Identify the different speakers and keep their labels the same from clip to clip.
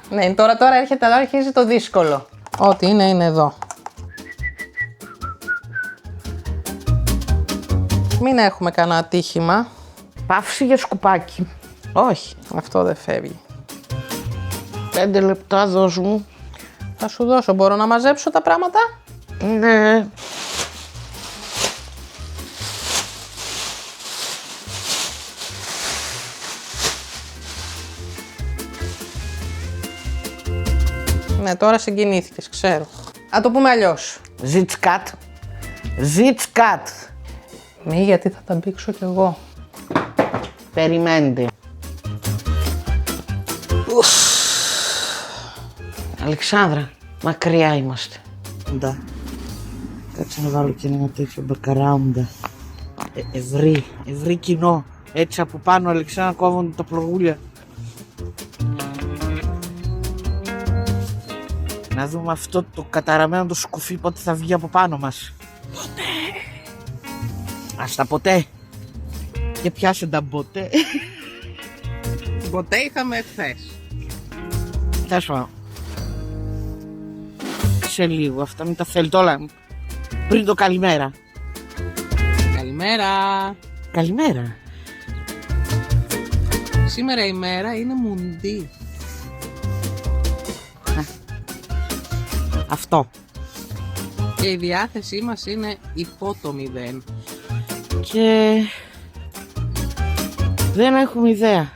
Speaker 1: Ναι, τώρα έρχεται, τώρα αρχίζει το δύσκολο. Ό,τι είναι εδώ. Μην έχουμε κανένα ατύχημα.
Speaker 2: Παύση για σκουπάκι.
Speaker 1: Όχι, αυτό δεν φεύγει.
Speaker 2: 5 λεπτά δώσ' μου.
Speaker 1: Θα σου δώσω, μπορώ να μαζέψω τα πράγματα.
Speaker 2: Ναι.
Speaker 1: Ναι, τώρα συγκινήθηκες, ξέρω. Α το πούμε αλλιώς.
Speaker 2: Ζιτσκάτ. Ζιτσκάτ.
Speaker 1: Μη, γιατί θα τα μπήξω κι εγώ.
Speaker 2: Περιμένετε. Αλεξάνδρα, μακριά είμαστε. Ντα. Κάτσε να βάλω και ένα τέτοιο background. Ευρύ κοινό. Έτσι από πάνω, Αλεξάνδρα, κόβονται τα πλογούλια. Να δούμε αυτό το καταραμένο το σκουφί πότε θα βγει από πάνω μας. Ποτέ. Ας τα ποτέ. Και πιάσε τα ποτέ.
Speaker 1: Ποτέ είχαμε εχθές.
Speaker 2: Θα σου πω. Σε λίγο, αυτά μην τα θέλετε όλα. Πριν το καλημέρα.
Speaker 1: Καλημέρα.
Speaker 2: Καλημέρα.
Speaker 1: Σήμερα η μέρα είναι μουντή.
Speaker 2: Αυτό.
Speaker 1: Και η διάθεσή μας είναι υπό το 0.
Speaker 2: Και δεν έχουμε ιδέα.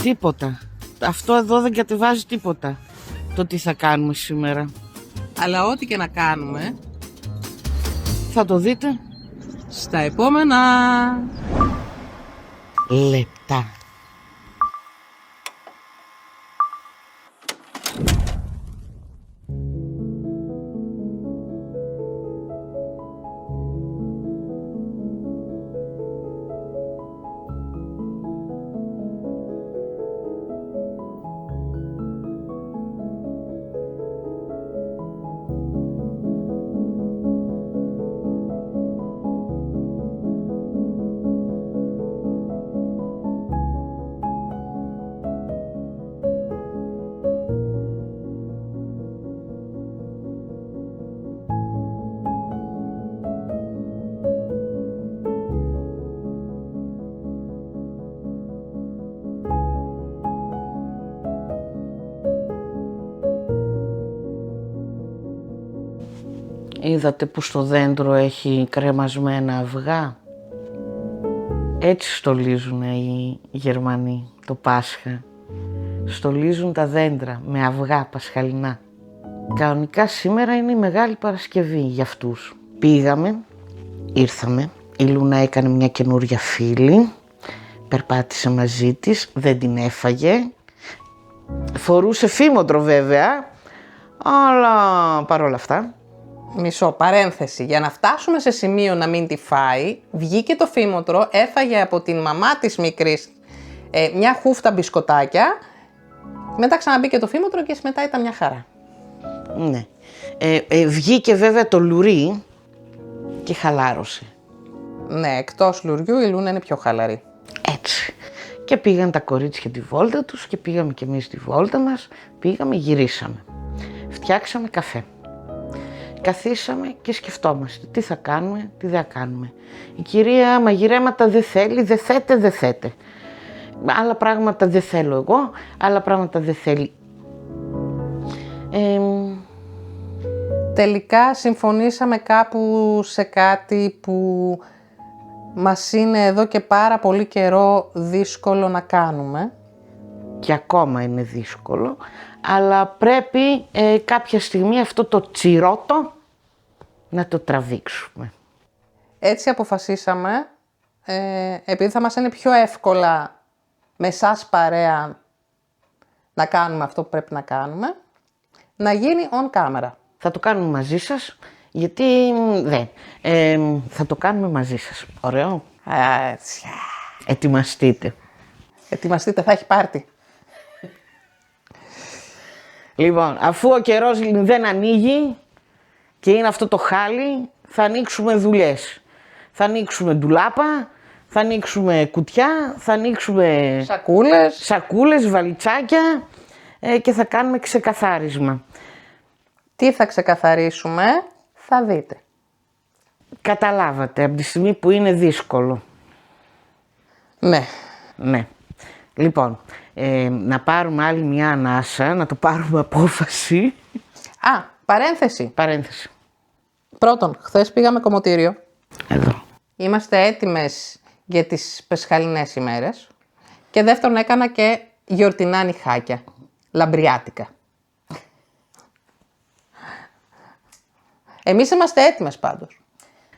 Speaker 2: Τίποτα. Αυτό εδώ δεν κατεβάζει τίποτα. Το τι θα κάνουμε σήμερα.
Speaker 1: Αλλά ό,τι και να κάνουμε,
Speaker 2: Θα το δείτε
Speaker 1: στα επόμενα
Speaker 2: λεπτά. Είδατε που στο δέντρο έχει κρεμασμένα αυγά. Έτσι στολίζουν οι Γερμανοί το Πάσχα. Στολίζουν τα δέντρα με αυγά πασχαλινά. Κανονικά σήμερα είναι η Μεγάλη Παρασκευή για αυτούς. Πήγαμε, ήρθαμε, η Λούνα έκανε μια καινούρια φίλη, περπάτησε μαζί της, δεν την έφαγε. Φορούσε φήμοτρο βέβαια, αλλά παρόλα αυτά.
Speaker 1: μισό παρένθεση. Για να φτάσουμε σε σημείο να μην τη φάει, βγήκε το φήμοτρο, έφαγε από την μαμά της μικρής μια χούφτα μπισκοτάκια, μετά ξαναμπήκε το φήμοτρο και μετά ήταν μια χαρά.
Speaker 2: Ναι. Βγήκε βέβαια το λουρί και χαλάρωσε.
Speaker 1: Ναι, εκτός λουριού η Λούνα είναι πιο χαλαρή.
Speaker 2: Έτσι. Και πήγαν τα κορίτσια τη βόλτα τους και πήγαμε κι εμείς τη βόλτα μας. Πήγαμε, γυρίσαμε. Φτιάξαμε καφέ. Καθίσαμε και σκεφτόμαστε τι θα κάνουμε, τι δεν θα κάνουμε. Η κυρία μαγειρέματα δεν θέλει, δεν θέτε. Άλλα πράγματα δεν θέλω εγώ, άλλα πράγματα δεν θέλει.
Speaker 1: Τελικά συμφωνήσαμε κάπου σε κάτι που μας είναι εδώ και πάρα πολύ καιρό δύσκολο να κάνουμε.
Speaker 2: Και ακόμα είναι δύσκολο, αλλά πρέπει κάποια στιγμή αυτό το τσιρότο να το τραβήξουμε.
Speaker 1: Έτσι αποφασίσαμε, επειδή θα μας είναι πιο εύκολα με εσάς παρέα να κάνουμε αυτό που πρέπει να κάνουμε, να γίνει on camera.
Speaker 2: Θα το κάνουμε μαζί σας, γιατί δεν. Θα το κάνουμε μαζί σας. Ωραίο.
Speaker 1: Έτσι.
Speaker 2: Ετοιμαστείτε.
Speaker 1: Ετοιμαστείτε, θα έχει πάρτι.
Speaker 2: Λοιπόν, αφού ο καιρός δεν ανοίγει και είναι αυτό το χάλι, θα ανοίξουμε δουλειές. Θα ανοίξουμε ντουλάπα, θα ανοίξουμε κουτιά, θα ανοίξουμε
Speaker 1: Σακούλες.
Speaker 2: σακούλες, βαλιτσάκια. και θα κάνουμε ξεκαθάρισμα.
Speaker 1: Τι θα ξεκαθαρίσουμε, θα δείτε.
Speaker 2: Καταλάβατε, από τη στιγμή που είναι δύσκολο.
Speaker 1: Ναι.
Speaker 2: Ναι. Λοιπόν, να πάρουμε άλλη μια ανάσα, να το πάρουμε απόφαση.
Speaker 1: Παρένθεση.
Speaker 2: Παρένθεση.
Speaker 1: Πρώτον, χθες πήγαμε κομμωτήριο.
Speaker 2: Εδώ.
Speaker 1: Είμαστε έτοιμες για τις πεσχαλινές ημέρες. Και δεύτερον, έκανα και γιορτινά νυχάκια. Λαμπριάτικα. Εμείς είμαστε έτοιμες πάντως.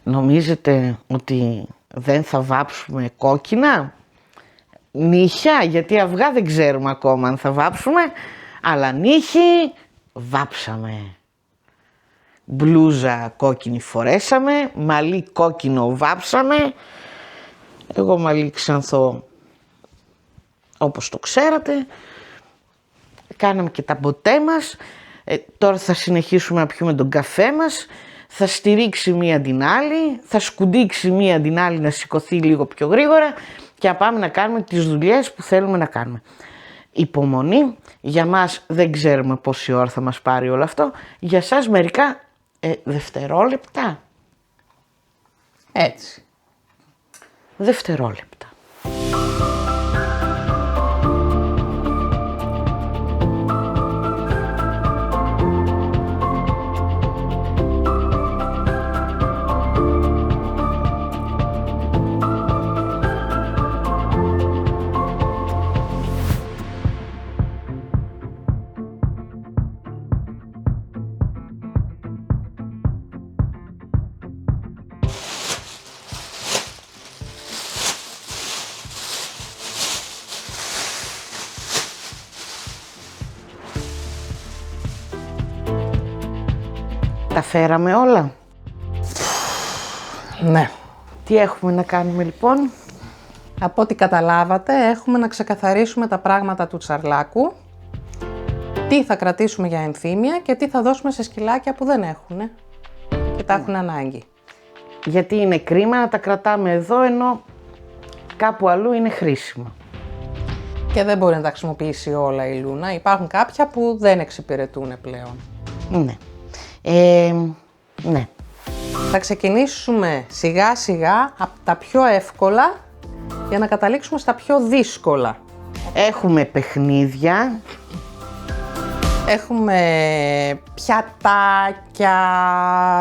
Speaker 2: Νομίζετε ότι δεν θα βάψουμε κόκκινα νύχια, γιατί αυγά δεν ξέρουμε ακόμα αν θα βάψουμε, αλλά νύχι βάψαμε. Μπλούζα κόκκινη φορέσαμε, μαλλί κόκκινο βάψαμε, εγώ μαλλί ξανθό όπως το ξέρατε, κάναμε και τα ποτέ μας, τώρα θα συνεχίσουμε να πιούμε τον καφέ μας, θα στηρίξει μία την άλλη, θα σκουντίξει μία την άλλη να σηκωθεί λίγο πιο γρήγορα και να πάμε να κάνουμε τις δουλειές που θέλουμε να κάνουμε. Υπομονή, για μας δεν ξέρουμε πόση ώρα θα μας πάρει όλο αυτό, για σας μερικά δευτερόλεπτα.
Speaker 1: Έτσι.
Speaker 2: Δευτερόλεπτα. Τα φέραμε όλα.
Speaker 1: Ναι.
Speaker 2: Τι έχουμε να κάνουμε λοιπόν?
Speaker 1: Από ό,τι καταλάβατε, έχουμε να ξεκαθαρίσουμε τα πράγματα του τσαρλάκου, τι θα κρατήσουμε για ενθύμια και τι θα δώσουμε σε σκυλάκια που δεν έχουν και τα έχουν ανάγκη.
Speaker 2: Γιατί είναι κρίμα να τα κρατάμε εδώ, ενώ κάπου αλλού είναι χρήσιμο.
Speaker 1: Και δεν μπορεί να τα χρησιμοποιήσει όλα η Λούνα. Υπάρχουν κάποια που δεν εξυπηρετούν πλέον.
Speaker 2: Ναι. Ναι.
Speaker 1: Θα ξεκινήσουμε σιγά σιγά από τα πιο εύκολα για να καταλήξουμε στα πιο δύσκολα.
Speaker 2: Έχουμε παιχνίδια.
Speaker 1: Έχουμε πιατάκια,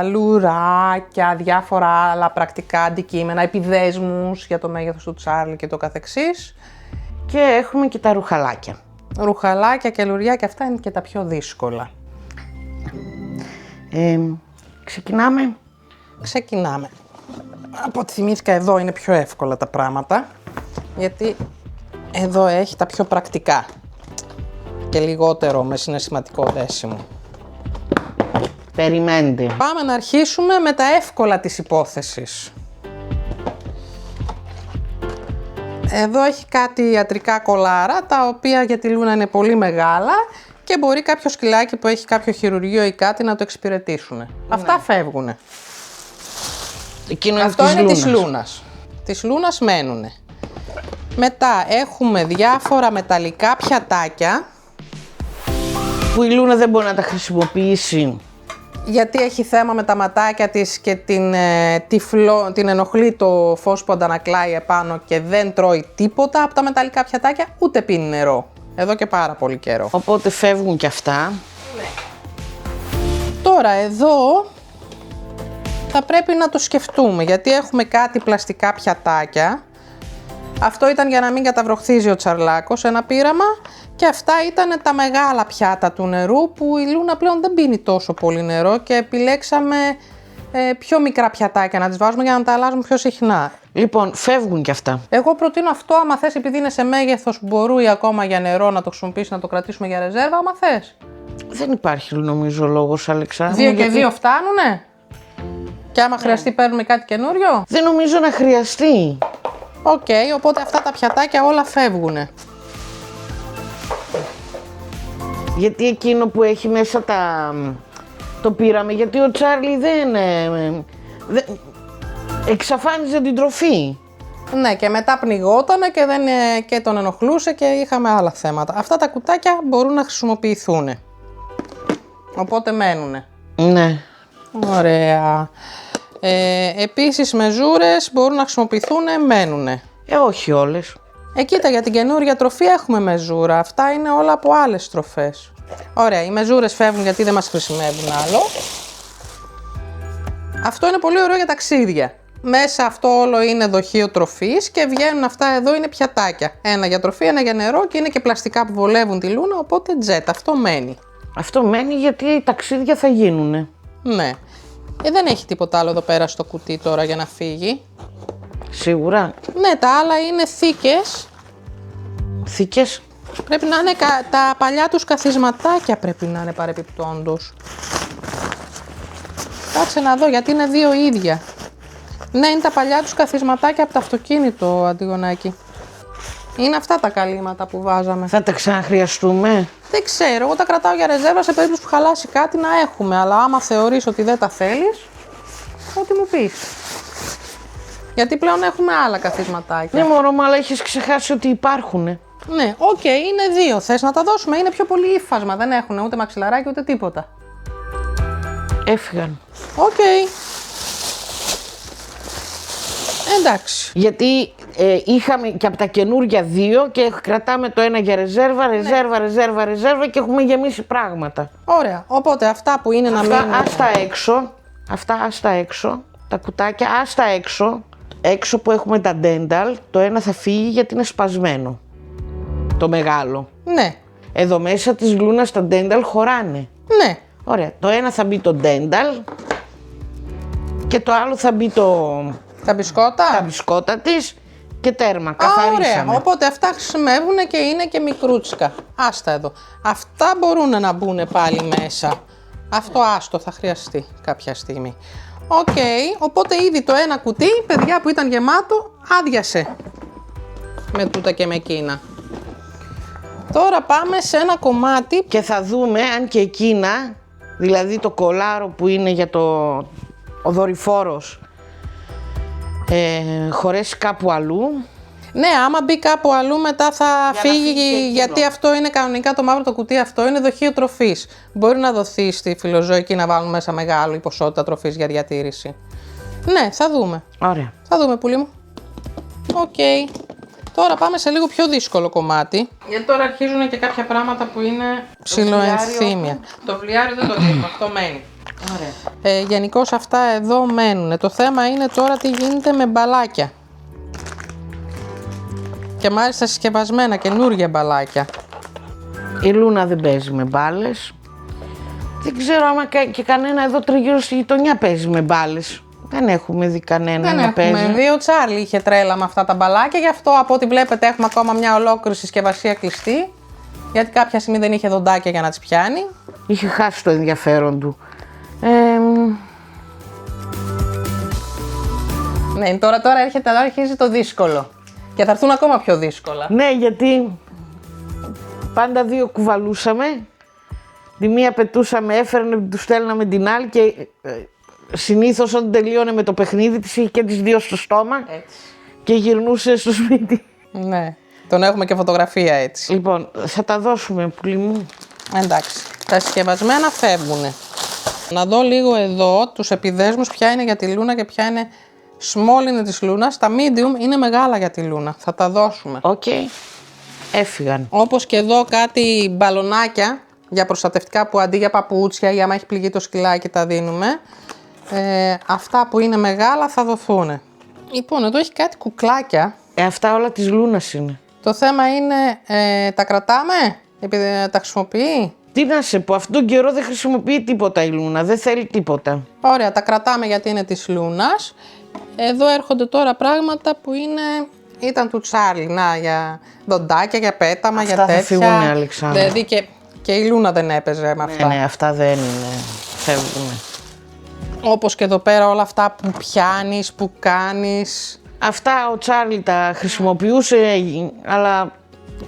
Speaker 1: λουράκια, διάφορα άλλα πρακτικά αντικείμενα, επιδέσμους για το μέγεθος του Τσάρλι και το καθεξής.
Speaker 2: Και έχουμε και τα ρουχαλάκια.
Speaker 1: Ρουχαλάκια και λουριάκια, αυτά είναι και τα πιο δύσκολα.
Speaker 2: Ξεκινάμε.
Speaker 1: Ξεκινάμε. Από ό,τι θυμήθηκα, εδώ είναι πιο εύκολα τα πράγματα, γιατί εδώ έχει τα πιο πρακτικά και λιγότερο με συναισθηματικό δέσιμο.
Speaker 2: Περιμένετε.
Speaker 1: Πάμε να αρχίσουμε με τα εύκολα της υπόθεσης. Εδώ έχει κάτι ιατρικά κολάρα, τα οποία για τη Λούνα είναι πολύ μεγάλα και μπορεί κάποιο σκυλάκι που έχει κάποιο χειρουργείο ή κάτι να το εξυπηρετήσουν. Ναι. Αυτά φεύγουνε. Αυτό είναι της Λούνας. Της Λούνας μένουνε. Μετά έχουμε διάφορα μεταλλικά πιατάκια
Speaker 2: που η Λούνα δεν μπορεί να τα χρησιμοποιήσει.
Speaker 1: Γιατί έχει θέμα με τα ματάκια της και την ενοχλεί το φως που αντανακλάει επάνω και δεν τρώει τίποτα από τα μεταλλικά πιατάκια, ούτε πίνει νερό. Εδώ και πάρα πολύ καιρό.
Speaker 2: Οπότε φεύγουν και αυτά.
Speaker 1: Ναι. Τώρα εδώ θα πρέπει να το σκεφτούμε, γιατί έχουμε κάτι πλαστικά πιατάκια. Αυτό ήταν για να μην καταβροχθίζει ο Τσαρλάκος, ένα πείραμα. Και αυτά ήταν τα μεγάλα πιάτα του νερού που η Λούνα πλέον δεν πίνει τόσο πολύ νερό και επιλέξαμε πιο μικρά πιατάκια να τις βάζουμε για να τα αλλάζουμε πιο συχνά.
Speaker 2: Λοιπόν, φεύγουν και αυτά.
Speaker 1: Εγώ προτείνω αυτό, άμα θες, επειδή είναι σε μέγεθος που μπορεί ακόμα για νερό να το χρησιμοποιήσει, να το κρατήσουμε για ρεζέρβα, άμα θες.
Speaker 2: Δεν υπάρχει νομίζω λόγος, Αλεξάνδρου.
Speaker 1: 2 και 2 φτάνουνε. Και άμα χρειαστεί παίρνουμε κάτι καινούριο.
Speaker 2: Δεν νομίζω να χρειαστεί.
Speaker 1: Οκ, οπότε αυτά τα πιατάκια όλα φεύγουνε.
Speaker 2: Γιατί εκείνο που έχει μέσα το πήραμε, γιατί ο Τσάρλι δεν εξαφάνιζε την τροφή.
Speaker 1: Ναι, και μετά πνιγότανε και τον ενοχλούσε και είχαμε άλλα θέματα. Αυτά τα κουτάκια μπορούν να χρησιμοποιηθούν. Οπότε μένουνε.
Speaker 2: Ναι.
Speaker 1: Ωραία. Επίσης μεζούρες μπορούν να χρησιμοποιηθούν, μένουνε.
Speaker 2: Όχι όλες.
Speaker 1: Κοίτα, για την καινούργια τροφή έχουμε μεζούρα. Αυτά είναι όλα από άλλες τροφές. Ωραία, οι μεζούρες φεύγουν γιατί δεν μας χρησιμεύουν άλλο. Αυτό είναι πολύ ωραίο για ταξίδια. Μέσα αυτό όλο είναι δοχείο τροφής και βγαίνουν αυτά εδώ, είναι πιατάκια. Ένα για τροφή, ένα για νερό και είναι και πλαστικά που βολεύουν τη λούνα, οπότε τζετ. Αυτό μένει.
Speaker 2: Αυτό μένει γιατί οι ταξίδια θα γίνουνε.
Speaker 1: Ναι. Δεν έχει τίποτα άλλο εδώ πέρα στο κουτί τώρα για να φύγει.
Speaker 2: Σίγουρα.
Speaker 1: Ναι, τα άλλα είναι θήκες.
Speaker 2: Θήκες.
Speaker 1: Πρέπει να είναι τα παλιά τους καθισματάκια, πρέπει να είναι παρεπιπτόντως. Κάτσε να δω γιατί είναι δύο ίδια. Ναι, είναι τα παλιά τους καθισματάκια από το αυτοκίνητο, Αντιγονάκη. Είναι αυτά τα καλύματα που βάζαμε.
Speaker 2: Θα τα ξαναχρειαστούμε.
Speaker 1: Δεν ξέρω, εγώ τα κρατάω για ρεζέρβα σε περίπτωση που χαλάσει κάτι να έχουμε. Αλλά άμα θεωρείς ότι δεν τα θέλεις, ό,τι μου πεις. Γιατί πλέον έχουμε άλλα καθισματάκια.
Speaker 2: Ναι, μωρό μου, αλλά έχεις ξεχάσει ότι υπάρχουνε.
Speaker 1: Ναι, οκ, είναι δύο. Θες να τα δώσουμε, είναι πιο πολύ ύφασμα. Δεν έχουν ούτε μαξιλαράκι ούτε τίποτα.
Speaker 2: Έφυγαν.
Speaker 1: Οκ. Εντάξει.
Speaker 2: Γιατί είχαμε και από τα καινούργια δύο και κρατάμε το ένα για ρεζέρβα, ρεζέρβα και έχουμε γεμίσει πράγματα.
Speaker 1: Ωραία. Οπότε αυτά που είναι να
Speaker 2: Αυτά
Speaker 1: μείνουν.
Speaker 2: άστα έξω. Αυτά άστα έξω. Τα κουτάκια άστα έξω. Έξω που έχουμε τα dental, το ένα θα φύγει γιατί είναι σπασμένο. Το μεγάλο.
Speaker 1: Ναι.
Speaker 2: Εδώ μέσα της λούνας τα dental χωράνε.
Speaker 1: Ναι.
Speaker 2: Ωραία. Το ένα θα μπει το dental και το άλλο θα μπει
Speaker 1: Τα μπισκότα.
Speaker 2: τα μπισκότα της και τέρμα.
Speaker 1: Α,
Speaker 2: Καθαρίσαμε.
Speaker 1: ωραία. Οπότε αυτά χρησιμεύουν και είναι και μικρούτσικα. Άστα εδώ. Αυτά μπορούν να μπουν πάλι μέσα. Αυτό άστο θα χρειαστεί κάποια στιγμή. Οκ. Οπότε ήδη το ένα κουτί, παιδιά, που ήταν γεμάτο, άδειασε. Με τούτα και με εκείνα. Τώρα πάμε σε ένα κομμάτι.
Speaker 2: Και θα δούμε αν και εκείνα, δηλαδή το κολάρο που είναι για ο δορυφόρος, χωρέσει κάπου αλλού.
Speaker 1: Ναι, άμα μπει κάπου αλλού μετά θα
Speaker 2: να φύγει και
Speaker 1: φύγει,
Speaker 2: εκείνο.
Speaker 1: γιατί αυτό είναι κανονικά το μαύρο το κουτί, αυτό είναι δοχείο τροφής. Μπορεί να δοθεί στη φιλοζωική να βάλουν μέσα μεγάλη ποσότητα τροφής για διατήρηση. Ναι, θα δούμε.
Speaker 2: Ωραία.
Speaker 1: Θα δούμε, πουλί μου. Οκ. Τώρα πάμε σε λίγο πιο δύσκολο κομμάτι. Γιατί τώρα αρχίζουν και κάποια πράγματα που είναι ψιλοενθύμια. Το βλιάριο δεν το δίνουμε, αυτό μένει.
Speaker 2: Ωραία.
Speaker 1: Γενικώς αυτά εδώ μένουν. Το θέμα είναι τώρα τι γίνεται με μπαλάκια. Και μάλιστα συσκευασμένα, καινούργια μπαλάκια.
Speaker 2: Η Λούνα δεν παίζει με μπάλες. Δεν ξέρω άμα και κανένα εδώ τριγύρω στη γειτονιά παίζει με μπάλες. Δεν έχουμε δει κανένα να παίζει.
Speaker 1: έχουμε δει. Ο Τσάρλι είχε τρέλα με αυτά τα μπαλάκια, γι' αυτό από ό,τι βλέπετε έχουμε ακόμα μια ολόκληρη συσκευασία κλειστή. Γιατί κάποια στιγμή δεν είχε δοντάκια για να τις πιάνει.
Speaker 2: Είχε χάσει το ενδιαφέρον του.
Speaker 1: Ναι, τώρα αρχίζει το δύσκολο. Και θα έρθουν ακόμα πιο δύσκολα.
Speaker 2: Ναι, γιατί πάντα δύο κουβαλούσαμε. Τη μία πετούσαμε, έφερνε, του στέλναμε την άλλη και συνήθως όταν τελείωνε με το παιχνίδι της είχε και τις δύο στο στόμα.
Speaker 1: Έτσι.
Speaker 2: Και γυρνούσε στο σπίτι.
Speaker 1: Ναι, τον έχουμε και φωτογραφία έτσι.
Speaker 2: Λοιπόν, θα τα δώσουμε, πουλί μου.
Speaker 1: Εντάξει, τα συσκευασμένα φεύγουνε. Να δω λίγο εδώ τους επιδέσμους ποια είναι για τη Λούνα και ποια είναι small είναι της Λούνας. Τα medium είναι μεγάλα για τη Λούνα, θα τα δώσουμε.
Speaker 2: Οκ, έφυγαν.
Speaker 1: Όπως και εδώ κάτι μπαλονάκια για προστατευτικά που αντί για παπούτσια ή άμα έχει πληγεί το σκυλάκι τα δίνουμε. Αυτά που είναι μεγάλα θα δοθούν. Λοιπόν, εδώ έχει κάτι κουκλάκια.
Speaker 2: Αυτά όλα της Λούνας είναι.
Speaker 1: Το θέμα είναι, τα κρατάμε επειδή τα χρησιμοποιεί.
Speaker 2: Τι να σε πω, αυτόν τον καιρό δεν χρησιμοποιεί τίποτα η Λούνα, δεν θέλει τίποτα.
Speaker 1: Ωραία, τα κρατάμε γιατί είναι της Λούνας. Εδώ έρχονται τώρα πράγματα που ήταν του Τσάρλι, να, για δοντάκια, για πέταμα,
Speaker 2: Αυτά
Speaker 1: για
Speaker 2: θα
Speaker 1: τέτοια.
Speaker 2: φύγουνε, Αλεξάνδρα.
Speaker 1: Δηλαδή και η Λούνα δεν έπαιζε με αυτά.
Speaker 2: Ναι, αυτά δεν είναι. Φεύγουνε.
Speaker 1: Όπως και εδώ πέρα όλα αυτά που πιάνεις, που κάνεις.
Speaker 2: Αυτά ο Τσάρλι τα χρησιμοποιούσε, αλλά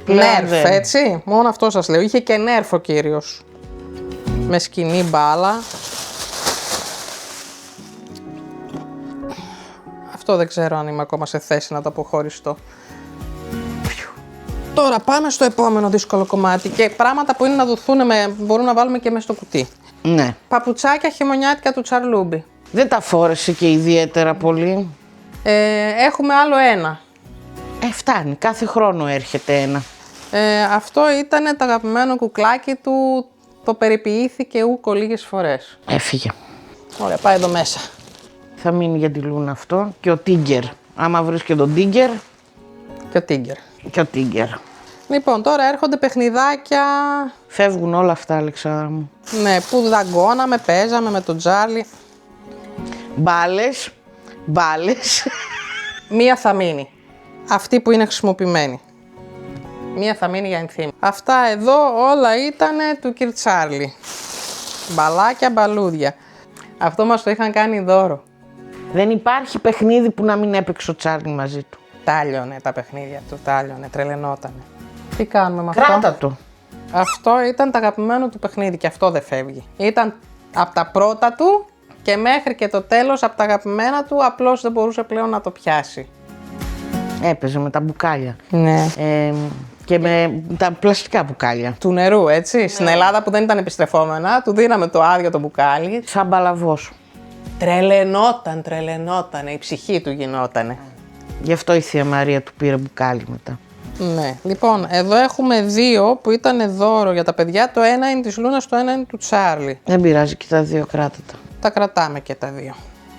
Speaker 1: Νέρφ, έτσι. Μόνο αυτό σας λέω. Είχε και νέρφ ο κύριος. Με σκηνή μπάλα. Αυτό δεν ξέρω αν είμαι ακόμα σε θέση να το αποχωριστώ. Τώρα πάμε στο επόμενο δύσκολο κομμάτι και πράγματα που είναι να δοθούν, μπορούν να βάλουμε και μέσα στο κουτί.
Speaker 2: Ναι.
Speaker 1: Παπουτσάκια χειμωνιάτικα του Τσαρλούμπι.
Speaker 2: Δεν τα φόρεσε και ιδιαίτερα πολύ.
Speaker 1: Έχουμε άλλο ένα.
Speaker 2: Φτάνει, κάθε χρόνο έρχεται ένα.
Speaker 1: Αυτό ήταν το αγαπημένο κουκλάκι του, το περιποιήθηκε ούκο λίγες φορές.
Speaker 2: Έφυγε.
Speaker 1: Ωραία, πάει εδώ μέσα.
Speaker 2: Θα μείνει για τη Λούνα αυτό και ο Τίγκερ. Άμα βρεις και τον Τίγκερ.
Speaker 1: Και ο Τίγκερ.
Speaker 2: Και ο Τίγκερ.
Speaker 1: Λοιπόν, τώρα έρχονται παιχνιδάκια.
Speaker 2: Φεύγουν όλα αυτά, Αλεξάνδρα μου.
Speaker 1: Ναι, που δαγκώναμε, παίζαμε με τον Τζάρλι.
Speaker 2: Μπάλες.
Speaker 1: Μία θα μείνει. Αυτή που είναι χρησιμοποιημένη. Μία θα μείνει για ενθύμη. Αυτά εδώ όλα ήταν του κυρ Τσάρλι. Μπαλάκια, μπαλούδια. Αυτό μας το είχαν κάνει δώρο.
Speaker 2: Δεν υπάρχει παιχνίδι που να μην έπαιξε ο Τσάρλι μαζί του.
Speaker 1: Τάλιωνε τα παιχνίδια του, τάλιωνε, τρελαινότανε. Τι κάνουμε με αυτό?
Speaker 2: Κράτα το.
Speaker 1: Αυτό ήταν το αγαπημένο του παιχνίδι και αυτό δεν φεύγει. Ήταν από τα πρώτα του και μέχρι και το τέλος από τα αγαπημένα του, απλώς δεν μπορούσε πλέον να το πιάσει.
Speaker 2: Έπαιζε με τα μπουκάλια.
Speaker 1: Ναι.
Speaker 2: Και με τα πλαστικά μπουκάλια.
Speaker 1: Του νερού, έτσι. Ναι. Στην Ελλάδα που δεν ήταν επιστρεφόμενα, του δίναμε το άδειο το μπουκάλι.
Speaker 2: Σαν μπαλαβός.
Speaker 1: Τρελαινόταν, η ψυχή του γινότανε.
Speaker 2: Γι' αυτό η Θεία Μαρία του πήρε μπουκάλι μετά.
Speaker 1: Ναι. Λοιπόν, εδώ έχουμε δύο που ήταν δώρο για τα παιδιά. Το ένα είναι της Λούνας, το ένα είναι του Τσάρλι.
Speaker 2: Δεν πειράζει, και τα δύο κράτα τα.
Speaker 1: Τα κρατάμε και τα δύο.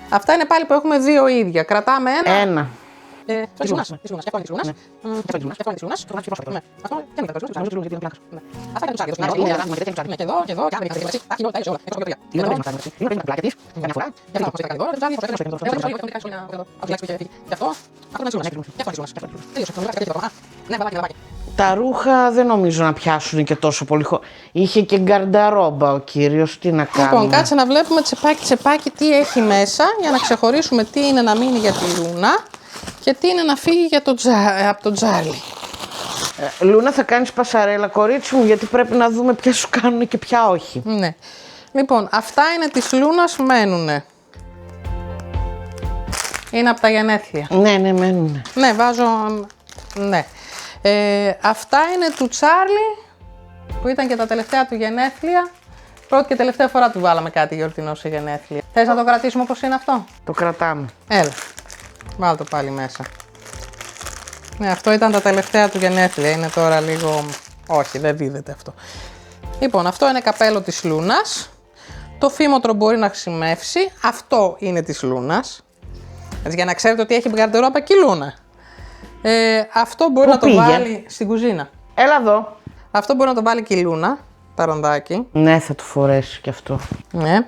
Speaker 1: Αυτά είναι πάλι που έχουμε δύο ίδια. Κρατάμε ένα. Της Λούνας. Και αυτό είναι της Λούνας. Αυτό είναι της Λούνας. Αυτό δεν είναι της Λούνας. Αυτά είναι του Τσάρλι. Και εδώ, και εδώ, και άμα δεν είναι τα έχεις όλα.
Speaker 2: Η Λούνα παίρνει τα πλάκια της, καμιά φορά.
Speaker 1: Και αυτό είναι δώρο, και αυτό είναι της Λούνας. Ναι, μπαλάκι.
Speaker 2: Τα ρούχα δεν νομίζω να πιάσουν και τόσο πολύ. Είχε και γκαρνταρόμπα ο κύριος, τι να κάνουμε.
Speaker 1: Λοιπόν, κάτσε να βλέπουμε τσεπάκι τι έχει μέσα για να ξεχωρίσουμε τι είναι να μείνει για τη Λούνα και τι είναι να φύγει για από τον Τζάρλι.
Speaker 2: Λούνα, θα κάνεις πασαρέλα, κορίτσι μου, γιατί πρέπει να δούμε ποια σου κάνουν και ποια όχι.
Speaker 1: Ναι. Λοιπόν, αυτά είναι της Λούνας, μένουνε. Είναι από τα γενέθλια.
Speaker 2: Ναι, μένουνε.
Speaker 1: Ναι, βάζω... Ναι. Αυτά είναι του Τσάρλι, που ήταν και τα τελευταία του γενέθλια. Πρώτη και τελευταία φορά του βάλαμε κάτι γιορτινό σε γενέθλια. Θες να το κρατήσουμε όπως είναι αυτό?
Speaker 2: Το κρατάμε.
Speaker 1: Έλα, βάλ' το πάλι μέσα. Ναι, αυτό ήταν τα τελευταία του γενέθλια, είναι τώρα λίγο... Όχι, δεν δίδεται αυτό. Λοιπόν, αυτό είναι καπέλο της Λούνας. Το φήμοτρο μπορεί να χρησιμεύσει. Αυτό είναι της Λούνας. Για να ξέρετε ότι έχει γκαρντερόμπα και η Λούνα. Αυτό μπορεί να το βάλει στην κουζίνα.
Speaker 2: Έλα εδώ.
Speaker 1: Αυτό μπορεί να το βάλει και η Λούνα, ταραντάκι.
Speaker 2: Ναι, θα το φορέσει κι αυτό.
Speaker 1: Ναι.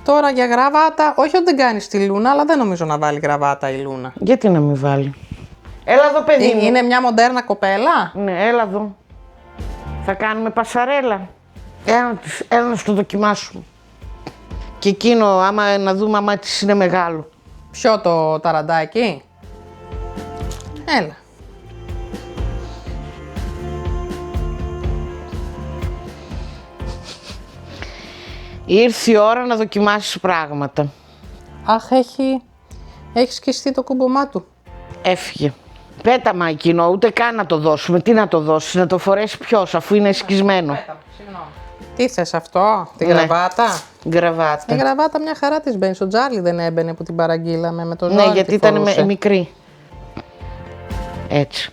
Speaker 1: Τώρα για γραβάτα, όχι ότι δεν κάνει τη Λούνα, αλλά δεν νομίζω να βάλει γραβάτα η Λούνα.
Speaker 2: Γιατί να μην βάλει? Έλα εδώ, παιδί μου.
Speaker 1: Είναι μια μοντέρνα κοπέλα.
Speaker 2: Ναι, έλα εδώ. Θα κάνουμε πασαρέλα. Έλα να στο δοκιμάσουμε. Και εκείνο, άμα να δούμε άμα της είναι μεγάλο.
Speaker 1: Ποιο το ταραντάκι? Έλα.
Speaker 2: Ήρθε η ώρα να δοκιμάσεις πράγματα.
Speaker 1: Αχ, έχει σκιστεί το κούμπομά του.
Speaker 2: Έφυγε. Πέταμα εκείνο, ούτε καν να το δώσουμε. Τι να το δώσεις, να το φορέσει ποιος, αφού είναι σκισμένο.
Speaker 1: Συγγνώμη. Τι θες αυτό, τη γραβάτα?
Speaker 2: Γραβάτα.
Speaker 1: Η γραβάτα μια χαρά της μπαίνει. Στο Τζάρλι δεν έμπαινε που την παραγγείλαμε με το ζόρι.
Speaker 2: Ναι, γιατί ήταν μικρή. Έτσι.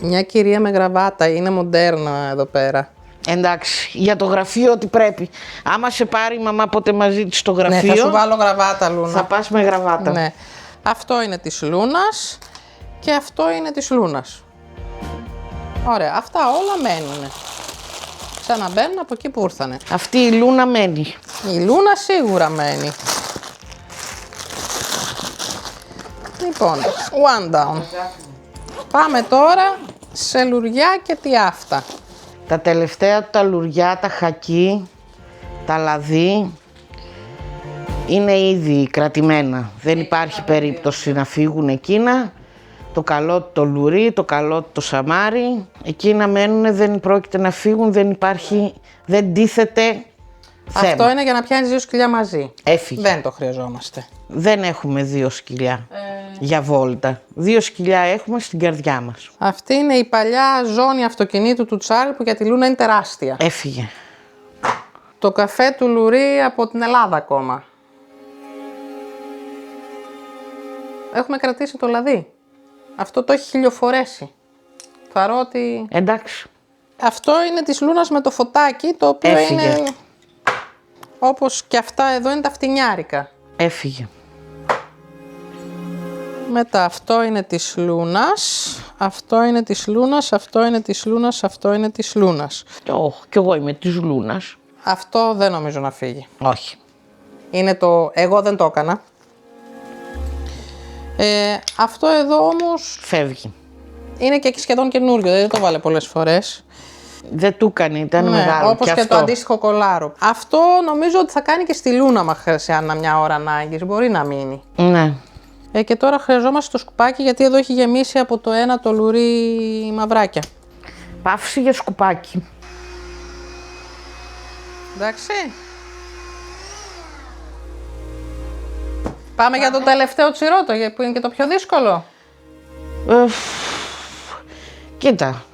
Speaker 1: Μια κυρία με γραβάτα, είναι μοντέρνα εδώ πέρα.
Speaker 2: Εντάξει, για το γραφείο ό,τι πρέπει. Άμα σε πάρει η μαμά ποτέ μαζί της στο γραφείο,
Speaker 1: Ναι, θα σου βάλω γραβάτα, Λούνα.
Speaker 2: θα πας με γραβάτα.
Speaker 1: Ναι. Αυτό είναι της Λούνας και αυτό είναι της Λούνας. Ωραία, αυτά όλα μένουνε. Ξαναμπαίνουν από εκεί που ήρθανε.
Speaker 2: Αυτή η Λούνα μένει.
Speaker 1: Η Λούνα σίγουρα μένει. Λοιπόν, one down. Πάμε τώρα σε λουριά και τι αυτά.
Speaker 2: Τα τελευταία τα λουριά, τα χακί, τα λαδί είναι ήδη κρατημένα. Δεν υπάρχει περίπτωση να φύγουν εκείνα. Το καλό το λουρί, το καλό το σαμάρι, εκείνα μένουν, δεν πρόκειται να φύγουν, δεν υπάρχει, δεν τίθεται
Speaker 1: Αυτό είναι για να πιάνεις 2 σκυλιά μαζί.
Speaker 2: Έφυγε.
Speaker 1: Δεν το χρειαζόμαστε.
Speaker 2: Δεν έχουμε 2 σκυλιά για βόλτα. 2 σκυλιά έχουμε στην καρδιά μας.
Speaker 1: Αυτή είναι η παλιά ζώνη αυτοκινήτου του Τσάρλ που για τη Λούνα είναι τεράστια.
Speaker 2: Έφυγε.
Speaker 1: Το καφέ του Λουρί από την Ελλάδα ακόμα. Έχουμε κρατήσει το λαδί. Αυτό το έχει χιλιοφορέσει. Θαρώ ότι...
Speaker 2: Εντάξει.
Speaker 1: Αυτό είναι της Λούνας με το φωτάκι, το οποίο
Speaker 2: Έφυγε.
Speaker 1: είναι... Όπως και αυτά εδώ είναι τα φτηνιάρικα.
Speaker 2: Έφυγε.
Speaker 1: Μετά αυτό είναι της Λούνας, αυτό είναι της Λούνας, αυτό είναι της Λούνας, αυτό είναι της Λούνας.
Speaker 2: Κι εγώ είμαι της Λούνας.
Speaker 1: Αυτό δεν νομίζω να φύγει.
Speaker 2: Όχι.
Speaker 1: Είναι το... Εγώ δεν το έκανα. Αυτό εδώ όμως
Speaker 2: Φεύγει.
Speaker 1: είναι και σχεδόν καινούριο, δεν το βάλε πολλές φορές.
Speaker 2: Δεν του έκανε, ήταν μεγάλο.
Speaker 1: Όπως και
Speaker 2: αυτό.
Speaker 1: το αντίστοιχο κολάρο. Αυτό νομίζω ότι θα κάνει και στη Λούνα μα χρειάζεται μια ώρα ανάγκης. Μπορεί να μείνει.
Speaker 2: Ναι.
Speaker 1: Και τώρα χρειαζόμαστε το σκουπάκι γιατί εδώ έχει γεμίσει από το ένα το λουρί μαυράκια.
Speaker 2: Παύση για σκουπάκι.
Speaker 1: Εντάξει. Πάμε για το τελευταίο τσιρότο που είναι και το πιο δύσκολο.
Speaker 2: Κοίτα.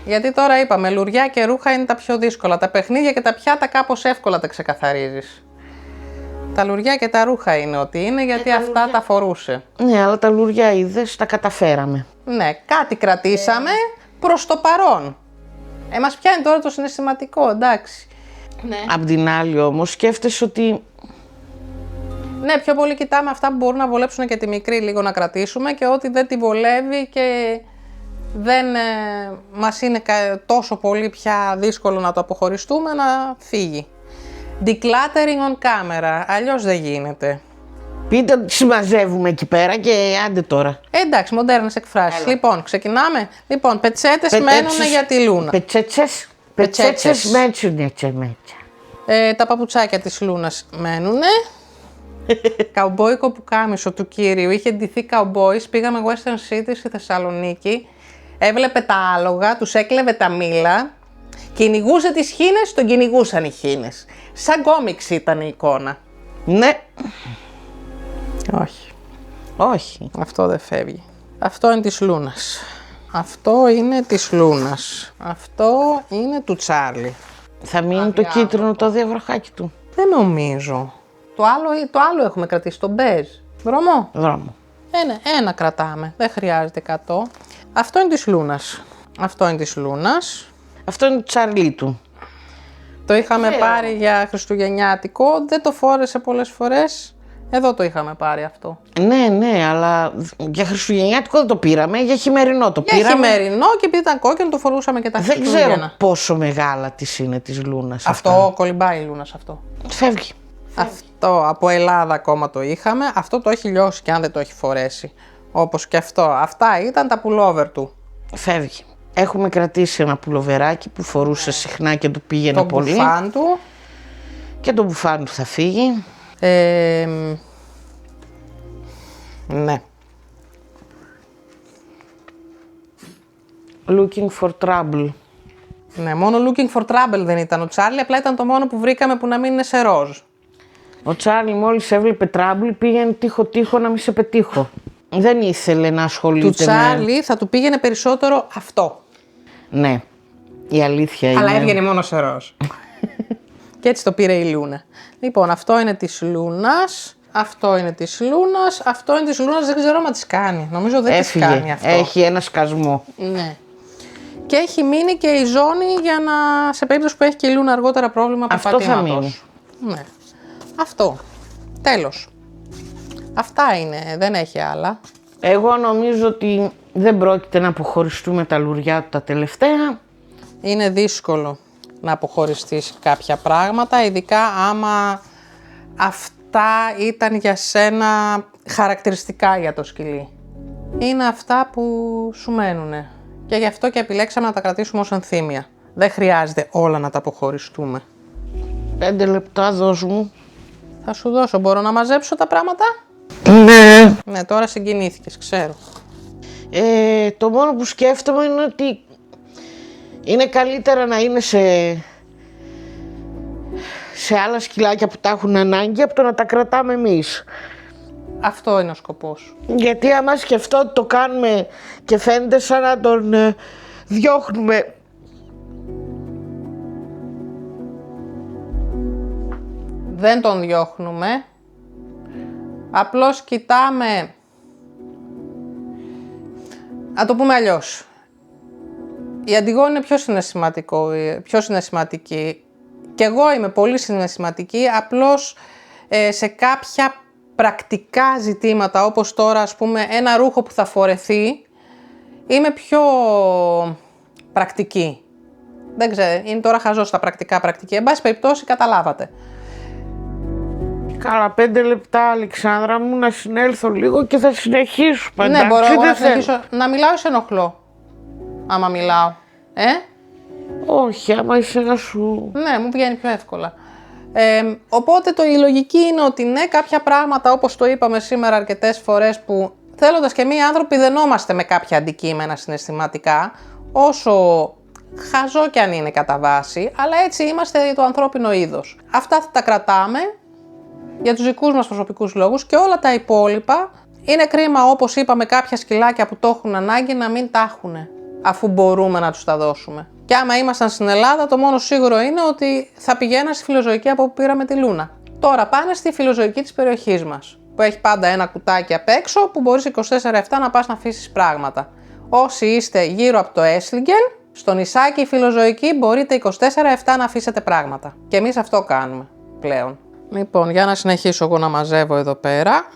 Speaker 1: Γιατί τώρα είπαμε, λουριά και ρούχα είναι τα πιο δύσκολα. Τα παιχνίδια και τα πιάτα κάπως εύκολα τα ξεκαθαρίζεις. Τα λουριά και τα ρούχα είναι ό,τι είναι, γιατί αυτά τα φορούσε.
Speaker 2: Ναι, αλλά τα λουριά είδες, τα καταφέραμε.
Speaker 1: Ναι, κάτι κρατήσαμε προς το παρόν. Μας πιάνει τώρα το συναισθηματικό, εντάξει. Ναι.
Speaker 2: Απ' την άλλη όμως σκέφτεσαι ότι...
Speaker 1: Ναι, πιο πολύ κοιτάμε αυτά που μπορούν να βολέψουν και τη μικρή λίγο να κρατήσουμε και ό,τι δεν τη βολεύει και δεν μας είναι τόσο πολύ πια δύσκολο να το αποχωριστούμε, να φύγει. Decluttering on camera, αλλιώς δεν γίνεται.
Speaker 2: Πείτε ότι συμμαζεύουμε εκεί πέρα και άντε τώρα.
Speaker 1: Εντάξει, μοντέρνες εκφράσεις. Λοιπόν, ξεκινάμε. Λοιπόν, πετσέτες μένουν για τη Λούνα.
Speaker 2: Πετσέτσες μέτσουνε τσεμέτσα.
Speaker 1: Τα παπουτσάκια της Λούνας μένουνε. Καουμπόικο πουκάμισο του κύριου. Είχε ντυθεί καουμπόις. Πήγαμε Western City στη Θεσσαλονίκη. Έβλεπε τα άλογα, τους έκλεβε τα μήλα. Κυνηγούσε τις χήνες, τον κυνηγούσαν οι χήνες. Σαν κόμιξ ήταν η εικόνα.
Speaker 2: Ναι.
Speaker 1: Όχι.
Speaker 2: Όχι.
Speaker 1: Αυτό δεν φεύγει. Αυτό είναι της Λούνας. Αυτό είναι της Λούνας. Αυτό είναι του Τσάρλι.
Speaker 2: Θα μείνει το κίτρινο το διαβροχάκι του.
Speaker 1: Δεν νομίζω. Το άλλο έχουμε κρατήσει, το μπέζ. Δρόμο.
Speaker 2: Δρόμο.
Speaker 1: Ένα κρατάμε. Δεν χρειάζεται 100. Αυτό είναι της Λούνας. Αυτό είναι της Λούνας.
Speaker 2: Αυτό είναι το Τσαρλί του.
Speaker 1: Το είχαμε πάρει για χριστουγεννιάτικο. Δεν το φόρεσε πολλές φορές. Εδώ το είχαμε πάρει αυτό.
Speaker 2: Ναι, αλλά για χριστουγεννιάτικο δεν το πήραμε, για χειμερινό το πήραμε.
Speaker 1: Για χειμερινό και επειδή ήταν κόκκινο το φορούσαμε και τα
Speaker 2: Δεν
Speaker 1: Χριστούγεννα.
Speaker 2: ξέρω πόσο μεγάλα της είναι της Λούνας.
Speaker 1: Αυτό κολυμπάει η Λούνας αυτό.
Speaker 2: Φεύγει.
Speaker 1: Αυτό από Ελλάδα ακόμα το είχαμε. Αυτό το έχει λιώσει και αν δεν το έχει φορέσει. Όπως και αυτό. Αυτά ήταν τα pullover του.
Speaker 2: Φεύγει. Έχουμε κρατήσει ένα πουλοβεράκι που φορούσε συχνά και του πήγαινε πολύ.
Speaker 1: Το μπουφάν του.
Speaker 2: Και το μπουφάν του θα φύγει.
Speaker 1: Ναι.
Speaker 2: Looking for trouble.
Speaker 1: Ναι, μόνο looking for trouble δεν ήταν ο Τσάρλι, απλά ήταν το μόνο που βρήκαμε που να μην είναι σε ροζ.
Speaker 2: Ο Τσάρλι μόλις έβλεπε trouble πήγαινε τείχο να μην σε πετύχω. Δεν ήθελε να ασχολείται
Speaker 1: Του Τσάρλι θα του πήγαινε περισσότερο αυτό.
Speaker 2: Ναι, η αλήθεια είναι.
Speaker 1: Αλλά έβγαινε μόνο σε ροζ. Και έτσι το πήρε η Λούνα. Λοιπόν, αυτό είναι της Λούνας. Αυτό είναι της Λούνας. Αυτό είναι της Λούνας, δεν ξέρω μα τις κάνει. Νομίζω δεν τις κάνει αυτό.
Speaker 2: Έχει ένα σκασμό.
Speaker 1: Ναι. Και έχει μείνει και η ζώνη για να, σε περίπτωση που έχει και η Λούνα αργότερα πρόβλημα
Speaker 2: πατήματος. Αυτό θα μείνει.
Speaker 1: Ναι. Αυτό. Τέλος. Αυτά είναι, δεν έχει άλλα.
Speaker 2: Εγώ νομίζω ότι δεν πρόκειται να αποχωριστούμε τα λουριά του τα τελευταία.
Speaker 1: Είναι δύσκολο να αποχωριστείς κάποια πράγματα, ειδικά άμα αυτά ήταν για σένα χαρακτηριστικά για το σκυλί. Είναι αυτά που σου μένουνε. Και γι' αυτό και επιλέξαμε να τα κρατήσουμε ως ενθύμια. Δεν χρειάζεται όλα να τα αποχωριστούμε.
Speaker 2: 5 λεπτά δώσ' μου.
Speaker 1: Θα σου δώσω. Μπορώ να μαζέψω τα πράγματα?
Speaker 2: Ναι.
Speaker 1: Ναι, τώρα συγκινήθηκες, ξέρω.
Speaker 2: Το μόνο που σκέφτομαι είναι ότι είναι καλύτερα να είναι σε σε άλλα σκυλάκια που τα έχουν ανάγκη από το να τα κρατάμε εμείς.
Speaker 1: Αυτό είναι ο σκοπός.
Speaker 2: Γιατί άμα σκεφτώ ότι το κάνουμε και φαίνεται σαν να τον διώχνουμε.
Speaker 1: Δεν τον διώχνουμε. Απλώς κοιτάμε. Να το πούμε αλλιώς. Η Αντιγόνη είναι πιο συναισθηματική. Και εγώ είμαι πολύ συναισθηματική, απλώς σε κάποια πρακτικά ζητήματα, όπως τώρα ας πούμε ένα ρούχο που θα φορεθεί, είμαι πιο πρακτική. Δεν ξέρω, είναι τώρα χαζό στα πρακτική. Εν πάση περιπτώσει καταλάβατε.
Speaker 2: Καλά, 5 λεπτά, Αλεξάνδρα μου, να συνέλθω λίγο και θα συνεχίσουμε.
Speaker 1: Ναι, μπορώ εγώ να συνεχίσω. Να μιλάω ή σε ενοχλώ, άμα μιλάω.
Speaker 2: Όχι, άμα είσαι να σου...
Speaker 1: Ναι, μου βγαίνει πιο εύκολα. Οπότε η λογική είναι ότι ναι, κάποια πράγματα όπως το είπαμε σήμερα αρκετές φορές που θέλοντας και εμείς άνθρωποι δενόμαστε με κάποια αντικείμενα συναισθηματικά, όσο χαζό κι αν είναι κατά βάση, αλλά έτσι είμαστε το ανθρώπινο είδος. Αυτά θα τα κρατάμε για τους δικούς μας προσωπικούς λόγους και όλα τα υπόλοιπα είναι κρίμα, όπως είπαμε, κάποια σκυλάκια που το έχουν ανάγκη να μην τα έχουν, αφού μπορούμε να τους τα δώσουμε. Και άμα ήμασταν στην Ελλάδα, το μόνο σίγουρο είναι ότι θα πηγαίναν στη φιλοζωική από όπου πήραμε τη Λούνα. Τώρα πάνε στη φιλοζωική της περιοχής μας, που έχει πάντα ένα κουτάκι απ' έξω που μπορείς 24/7 να πας να αφήσεις πράγματα. Όσοι είστε γύρω από το Έσλιγκεν, στο νησάκι η φιλοζωική μπορείτε 24/7 να αφήσετε πράγματα. Και εμείς αυτό κάνουμε πλέον. Λοιπόν, για να συνεχίσω εγώ να μαζεύω εδώ πέρα.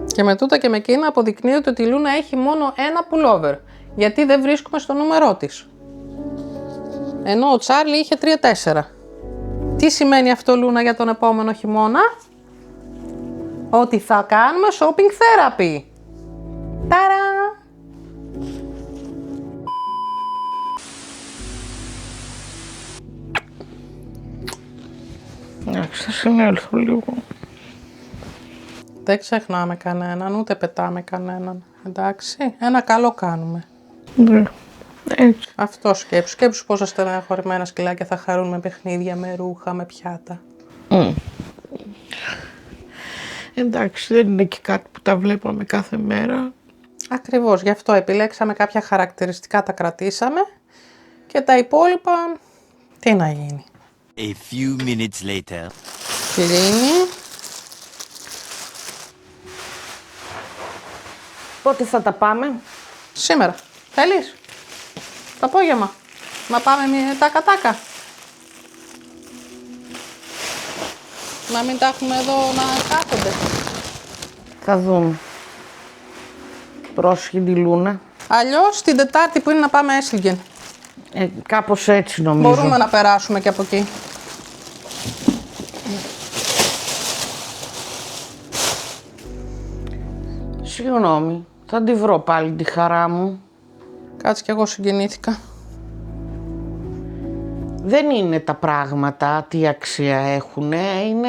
Speaker 1: Και με τούτα και με εκείνα αποδεικνύεται ότι η Λούνα έχει μόνο ένα pullover. Γιατί δεν βρίσκουμε στο νούμερό της. Ενώ ο Τσάρλι είχε 3-4. Τι σημαίνει αυτό, Λούνα, για τον επόμενο χειμώνα? Ότι θα κάνουμε shopping therapy. Ταρά!
Speaker 2: Εντάξει, θα συνέλθω λίγο.
Speaker 1: Δεν ξεχνάμε κανέναν, ούτε πετάμε κανέναν. Εντάξει, ένα καλό κάνουμε.
Speaker 2: Ναι, έτσι.
Speaker 1: Αυτό σκέψου. Σκέψου πόσα στεναχωρημένα σκυλάκια θα χαρούν με παιχνίδια, με ρούχα, με πιάτα.
Speaker 2: Εντάξει, δεν είναι και κάτι που τα βλέπαμε κάθε μέρα.
Speaker 1: Ακριβώς, γι' αυτό επιλέξαμε κάποια χαρακτηριστικά, τα κρατήσαμε και τα υπόλοιπα, τι να γίνει.
Speaker 3: A few minutes later.
Speaker 1: Κλείνει.
Speaker 2: Πότε θα τα πάμε?
Speaker 1: Σήμερα. Θέλεις? Το απόγευμα. Να πάμε τάκα-τάκα. Να μην τα έχουμε εδώ να κάθονται.
Speaker 2: Θα δούμε. Πρόσεχε τη Λούνα.
Speaker 1: Αλλιώς την Τετάρτη που είναι να πάμε Έσλιγκεν.
Speaker 2: Κάπως έτσι νομίζω.
Speaker 1: Μπορούμε να περάσουμε και από εκεί.
Speaker 2: Συγγνώμη, θα τη βρω πάλι τη χαρά μου.
Speaker 1: Κάτσε κι εγώ συγκινήθηκα.
Speaker 2: Δεν είναι τα πράγματα τι αξία έχουνε, είναι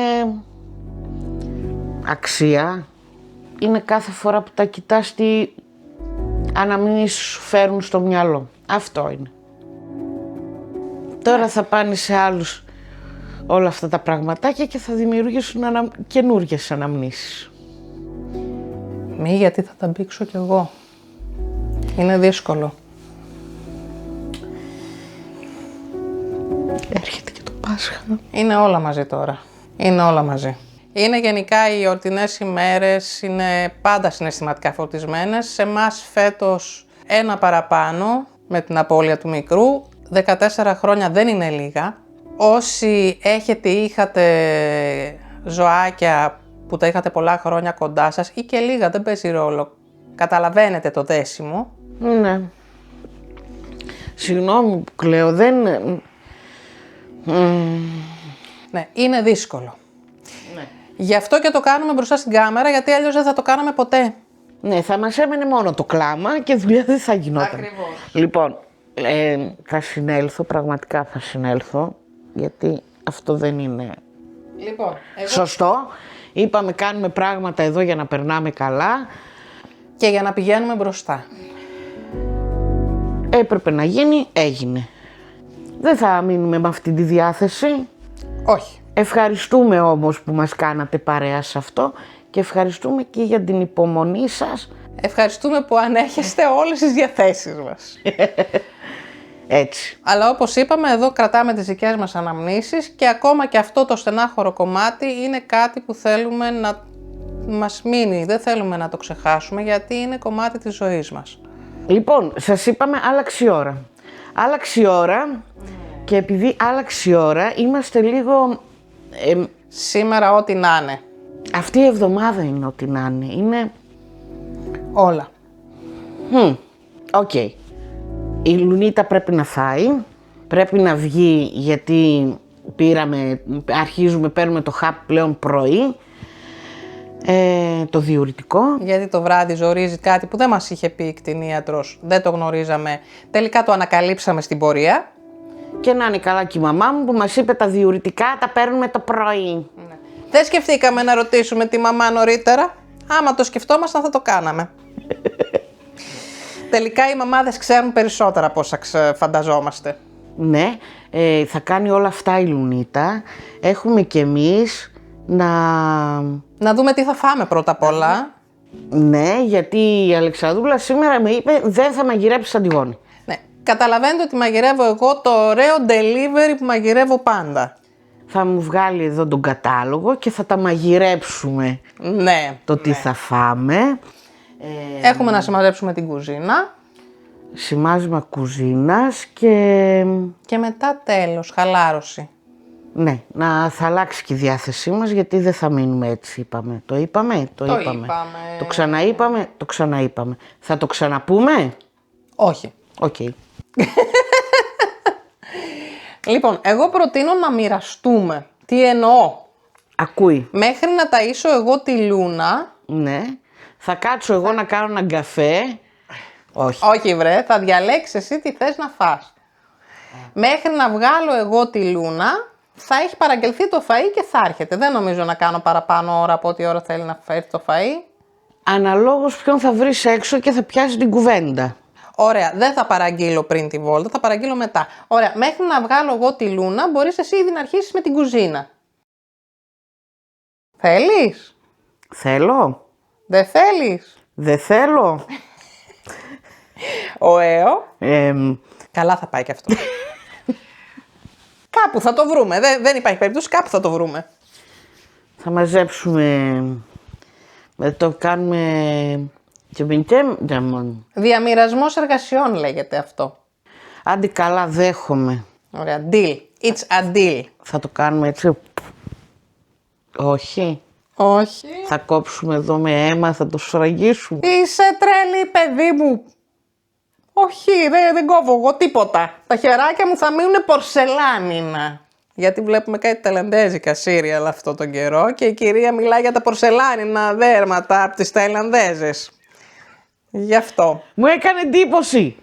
Speaker 2: αξία. Είναι κάθε φορά που τα κοιτάς τι αναμνήσεις σου φέρουν στο μυαλό. Αυτό είναι. Τώρα θα πάνε σε άλλους όλα αυτά τα πραγματάκια και θα δημιουργήσουν καινούργιες αναμνήσεις.
Speaker 1: Μη, γιατί θα τα μπήξω κι εγώ. Είναι δύσκολο.
Speaker 2: Έρχεται και το Πάσχα.
Speaker 1: Είναι όλα μαζί τώρα. Είναι όλα μαζί. Είναι γενικά οι εορτινές ημέρες, είναι πάντα συναισθηματικά φορτισμένες. Σε εμάς φέτος ένα παραπάνω με την απώλεια του μικρού. 14 χρόνια δεν είναι λίγα. Όσοι είχατε ζωάκια που τα είχατε πολλά χρόνια κοντά σας ή και λίγα, δεν παίζει ρόλο. Καταλαβαίνετε το δέσιμο.
Speaker 2: Ναι. Συγγνώμη που κλαίω, δεν...
Speaker 1: Ναι, είναι δύσκολο.
Speaker 2: Ναι.
Speaker 1: Γι' αυτό και το κάνουμε μπροστά στην κάμερα, γιατί αλλιώς δεν θα το κάναμε ποτέ.
Speaker 2: Ναι, θα μας έμενε μόνο το κλάμα και δουλειά δεν θα γινόταν.
Speaker 1: Ακριβώς.
Speaker 2: Λοιπόν, θα συνέλθω, πραγματικά θα συνέλθω, γιατί αυτό δεν είναι
Speaker 1: Λοιπόν,
Speaker 2: σωστό. Είπαμε κάνουμε πράγματα εδώ για να περνάμε καλά.
Speaker 1: Και για να πηγαίνουμε μπροστά.
Speaker 2: Έπρεπε να γίνει, έγινε. Δεν θα μείνουμε με αυτή τη διάθεση.
Speaker 1: Όχι.
Speaker 2: Ευχαριστούμε όμως που μας κάνατε παρέα σε αυτό και ευχαριστούμε και για την υπομονή σας.
Speaker 1: Ευχαριστούμε που ανέχεστε όλες τις διαθέσεις μας.
Speaker 2: Έτσι.
Speaker 1: Αλλά όπως είπαμε, εδώ κρατάμε τις δικές μας αναμνήσεις και ακόμα και αυτό το στενάχωρο κομμάτι είναι κάτι που θέλουμε να μας μείνει. Δεν θέλουμε να το ξεχάσουμε γιατί είναι κομμάτι της ζωής μας.
Speaker 2: Λοιπόν, σας είπαμε άλλαξε η ώρα. Άλλαξε η ώρα και επειδή άλλαξε η ώρα είμαστε λίγο...
Speaker 1: Σήμερα ό,τι να είναι.
Speaker 2: Αυτή η εβδομάδα είναι ό,τι να είναι. Είναι...
Speaker 1: Όλα.
Speaker 2: Οκ. Η Λουνίτα πρέπει να φάει, πρέπει να βγει γιατί παίρνουμε το χαπ πλέον πρωί, το διουρητικό.
Speaker 1: Γιατί το βράδυ ζορίζει κάτι που δεν μας είχε πει η κτηνίατρος, δεν το γνωρίζαμε, τελικά το ανακαλύψαμε στην πορεία.
Speaker 2: Και να είναι καλά και η μαμά μου που μας είπε τα διουρητικά τα παίρνουμε το πρωί.
Speaker 1: Ναι. Δεν σκεφτήκαμε να ρωτήσουμε τη μαμά νωρίτερα, άμα το σκεφτόμασταν θα το κάναμε. Τελικά οι μαμάδες ξέρουν περισσότερα από όσα φανταζόμαστε.
Speaker 2: Ναι, θα κάνει όλα αυτά η Λουνίτα. Έχουμε κι εμείς
Speaker 1: να δούμε τι θα φάμε πρώτα απ' όλα.
Speaker 2: Ναι, γιατί η Αλεξανδρούλα σήμερα με είπε δεν θα μαγειρέψει Αντιγόνη.
Speaker 1: Ναι, καταλαβαίνετε ότι μαγειρεύω εγώ το ωραίο delivery που μαγειρεύω πάντα.
Speaker 2: Θα μου βγάλει εδώ τον κατάλογο και θα τα μαγειρέψουμε.
Speaker 1: Ναι.
Speaker 2: Το τι θα φάμε.
Speaker 1: Έχουμε να σημαδέψουμε την κουζίνα.
Speaker 2: Σημάζουμε κουζίνας και...
Speaker 1: Και μετά τέλος, χαλάρωση.
Speaker 2: Ναι, θα αλλάξει και η διάθεσή μας γιατί δεν θα μείνουμε έτσι είπαμε. Το είπαμε. Το ξαναείπαμε. Θα το ξαναπούμε?
Speaker 1: Όχι.
Speaker 2: Οκ.
Speaker 1: Λοιπόν, εγώ προτείνω να μοιραστούμε. Τι εννοώ?
Speaker 2: Ακούει.
Speaker 1: Μέχρι να ταΐσω εγώ τη Λούνα.
Speaker 2: Ναι. Θα κάτσω εγώ να κάνω έναν καφέ. Όχι.
Speaker 1: Όχι βρε, θα διαλέξεις εσύ τι θες να φας. Μέχρι να βγάλω εγώ τη Λούνα, θα έχει παραγγελθεί το φαΐ και θα έρχεται. Δεν νομίζω να κάνω παραπάνω ώρα από ό,τι ώρα θέλει να φέρει το φαΐ.
Speaker 2: Αναλόγως ποιον θα βρεις έξω και θα πιάσει την κουβέντα.
Speaker 1: Ωραία, δεν θα παραγγείλω πριν τη βόλτα, θα παραγγείλω μετά. Ωραία, μέχρι να βγάλω εγώ τη Λούνα, μπορείς εσύ ήδη να αρχίσεις με την κουζίνα. Θέλεις?
Speaker 2: Θέλω.
Speaker 1: Δεν θέλεις?
Speaker 2: Δεν θέλω.
Speaker 1: Ωέο. Καλά θα πάει και αυτό. Κάπου θα το βρούμε, δεν υπάρχει περίπτωση, κάπου θα το βρούμε.
Speaker 2: Θα μαζέψουμε, το κάνουμε
Speaker 1: διαμοιρασμός εργασιών λέγεται αυτό.
Speaker 2: Άντε καλά, δέχομαι.
Speaker 1: Ωραία, deal. It's a deal.
Speaker 2: Θα το κάνουμε έτσι. Όχι.
Speaker 1: Όχι.
Speaker 2: Θα κόψουμε εδώ με αίμα, θα το σφραγίσουμε.
Speaker 1: Είσαι τρελή παιδί μου. Όχι, δεν κόβω εγώ τίποτα. Τα χεράκια μου θα μείνουν πορσελάνινα. Γιατί βλέπουμε κάτι ταϊλανδέζικα σύριαλ αυτό τον καιρό και η κυρία μιλάει για τα πορσελάνινα δέρματα από τις Ταϊλανδέζες. Γι' αυτό.
Speaker 2: Μου έκανε εντύπωση.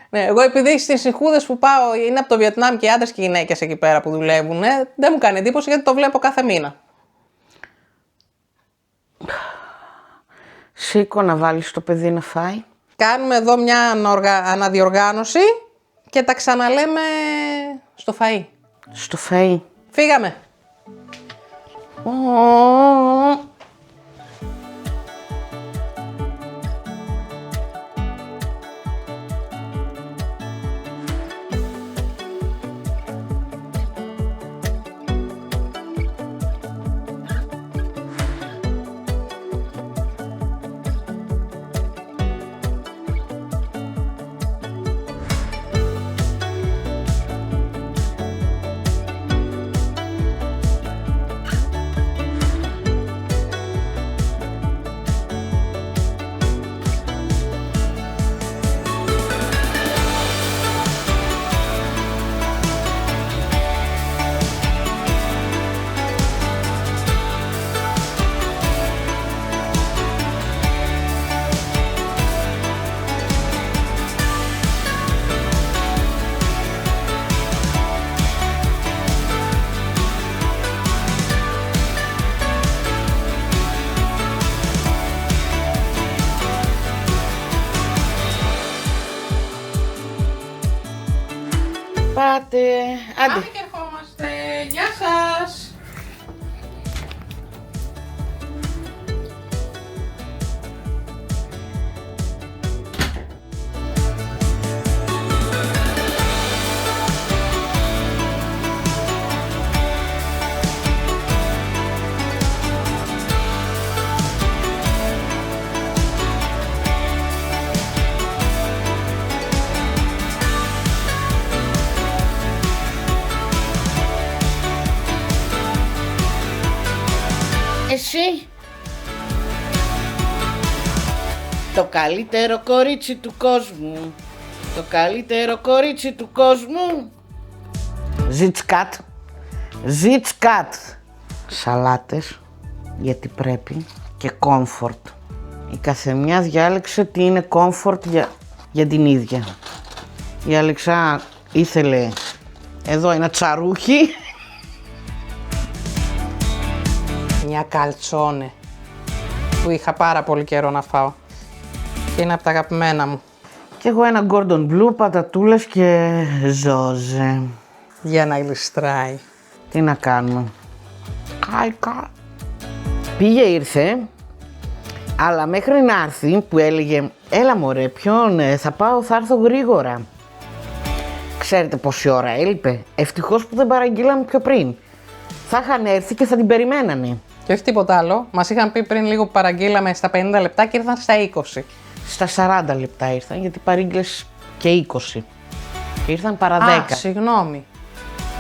Speaker 1: Ναι, εγώ επειδή στις σιχούδες που πάω είναι από το Βιετνάμ και άντρες και γυναίκες εκεί πέρα που δουλεύουν, δεν μου κάνει εντύπωση γιατί το βλέπω κάθε μήνα.
Speaker 2: Σήκω να βάλεις το παιδί να φάει.
Speaker 1: Κάνουμε εδώ μια αναδιοργάνωση και τα ξαναλέμε στο φαΐ.
Speaker 2: Στο φαΐ.
Speaker 1: Φύγαμε.
Speaker 2: πάτε. Άντε.
Speaker 1: Πάμε και ερχόμαστε. Γεια σας.
Speaker 2: Εσύ. Το καλύτερο κορίτσι του κόσμου. Το καλύτερο κορίτσι του κόσμου. Ζιτσκάτ. Ζιτσκάτ. Σαλάτες, γιατί πρέπει, και κόμφορτ. Η καθεμιά διάλεξε τι είναι κόμφορτ για την ίδια. Η Αλεξά ήθελε εδώ ένα τσαρούχι.
Speaker 1: Μια καλτσόνε που είχα πάρα πολύ καιρό να φάω και είναι από τα αγαπημένα μου.
Speaker 2: Και εγώ ένα Gordon Blue, πατατούλες και ζόζε.
Speaker 1: Για να γλιστράει.
Speaker 2: Τι να κάνουμε. Πήγε ήρθε, αλλά μέχρι να έρθει που έλεγε έλα μωρέ ποιον θα πάω, θα έρθω γρήγορα. Ξέρετε πόση ώρα έλειπε. Ευτυχώς που δεν παραγγείλαμε πιο πριν. Θα είχαν έρθει και θα την περιμένανε.
Speaker 1: Και όχι τίποτα άλλο. Μας είχαν πει πριν λίγο που παραγγείλαμε στα 50 λεπτά και ήρθαν στα 20.
Speaker 2: Στα 40 λεπτά ήρθαν γιατί παρήγγειλες και 20. Και ήρθαν παρά 10.
Speaker 1: Α, συγγνώμη.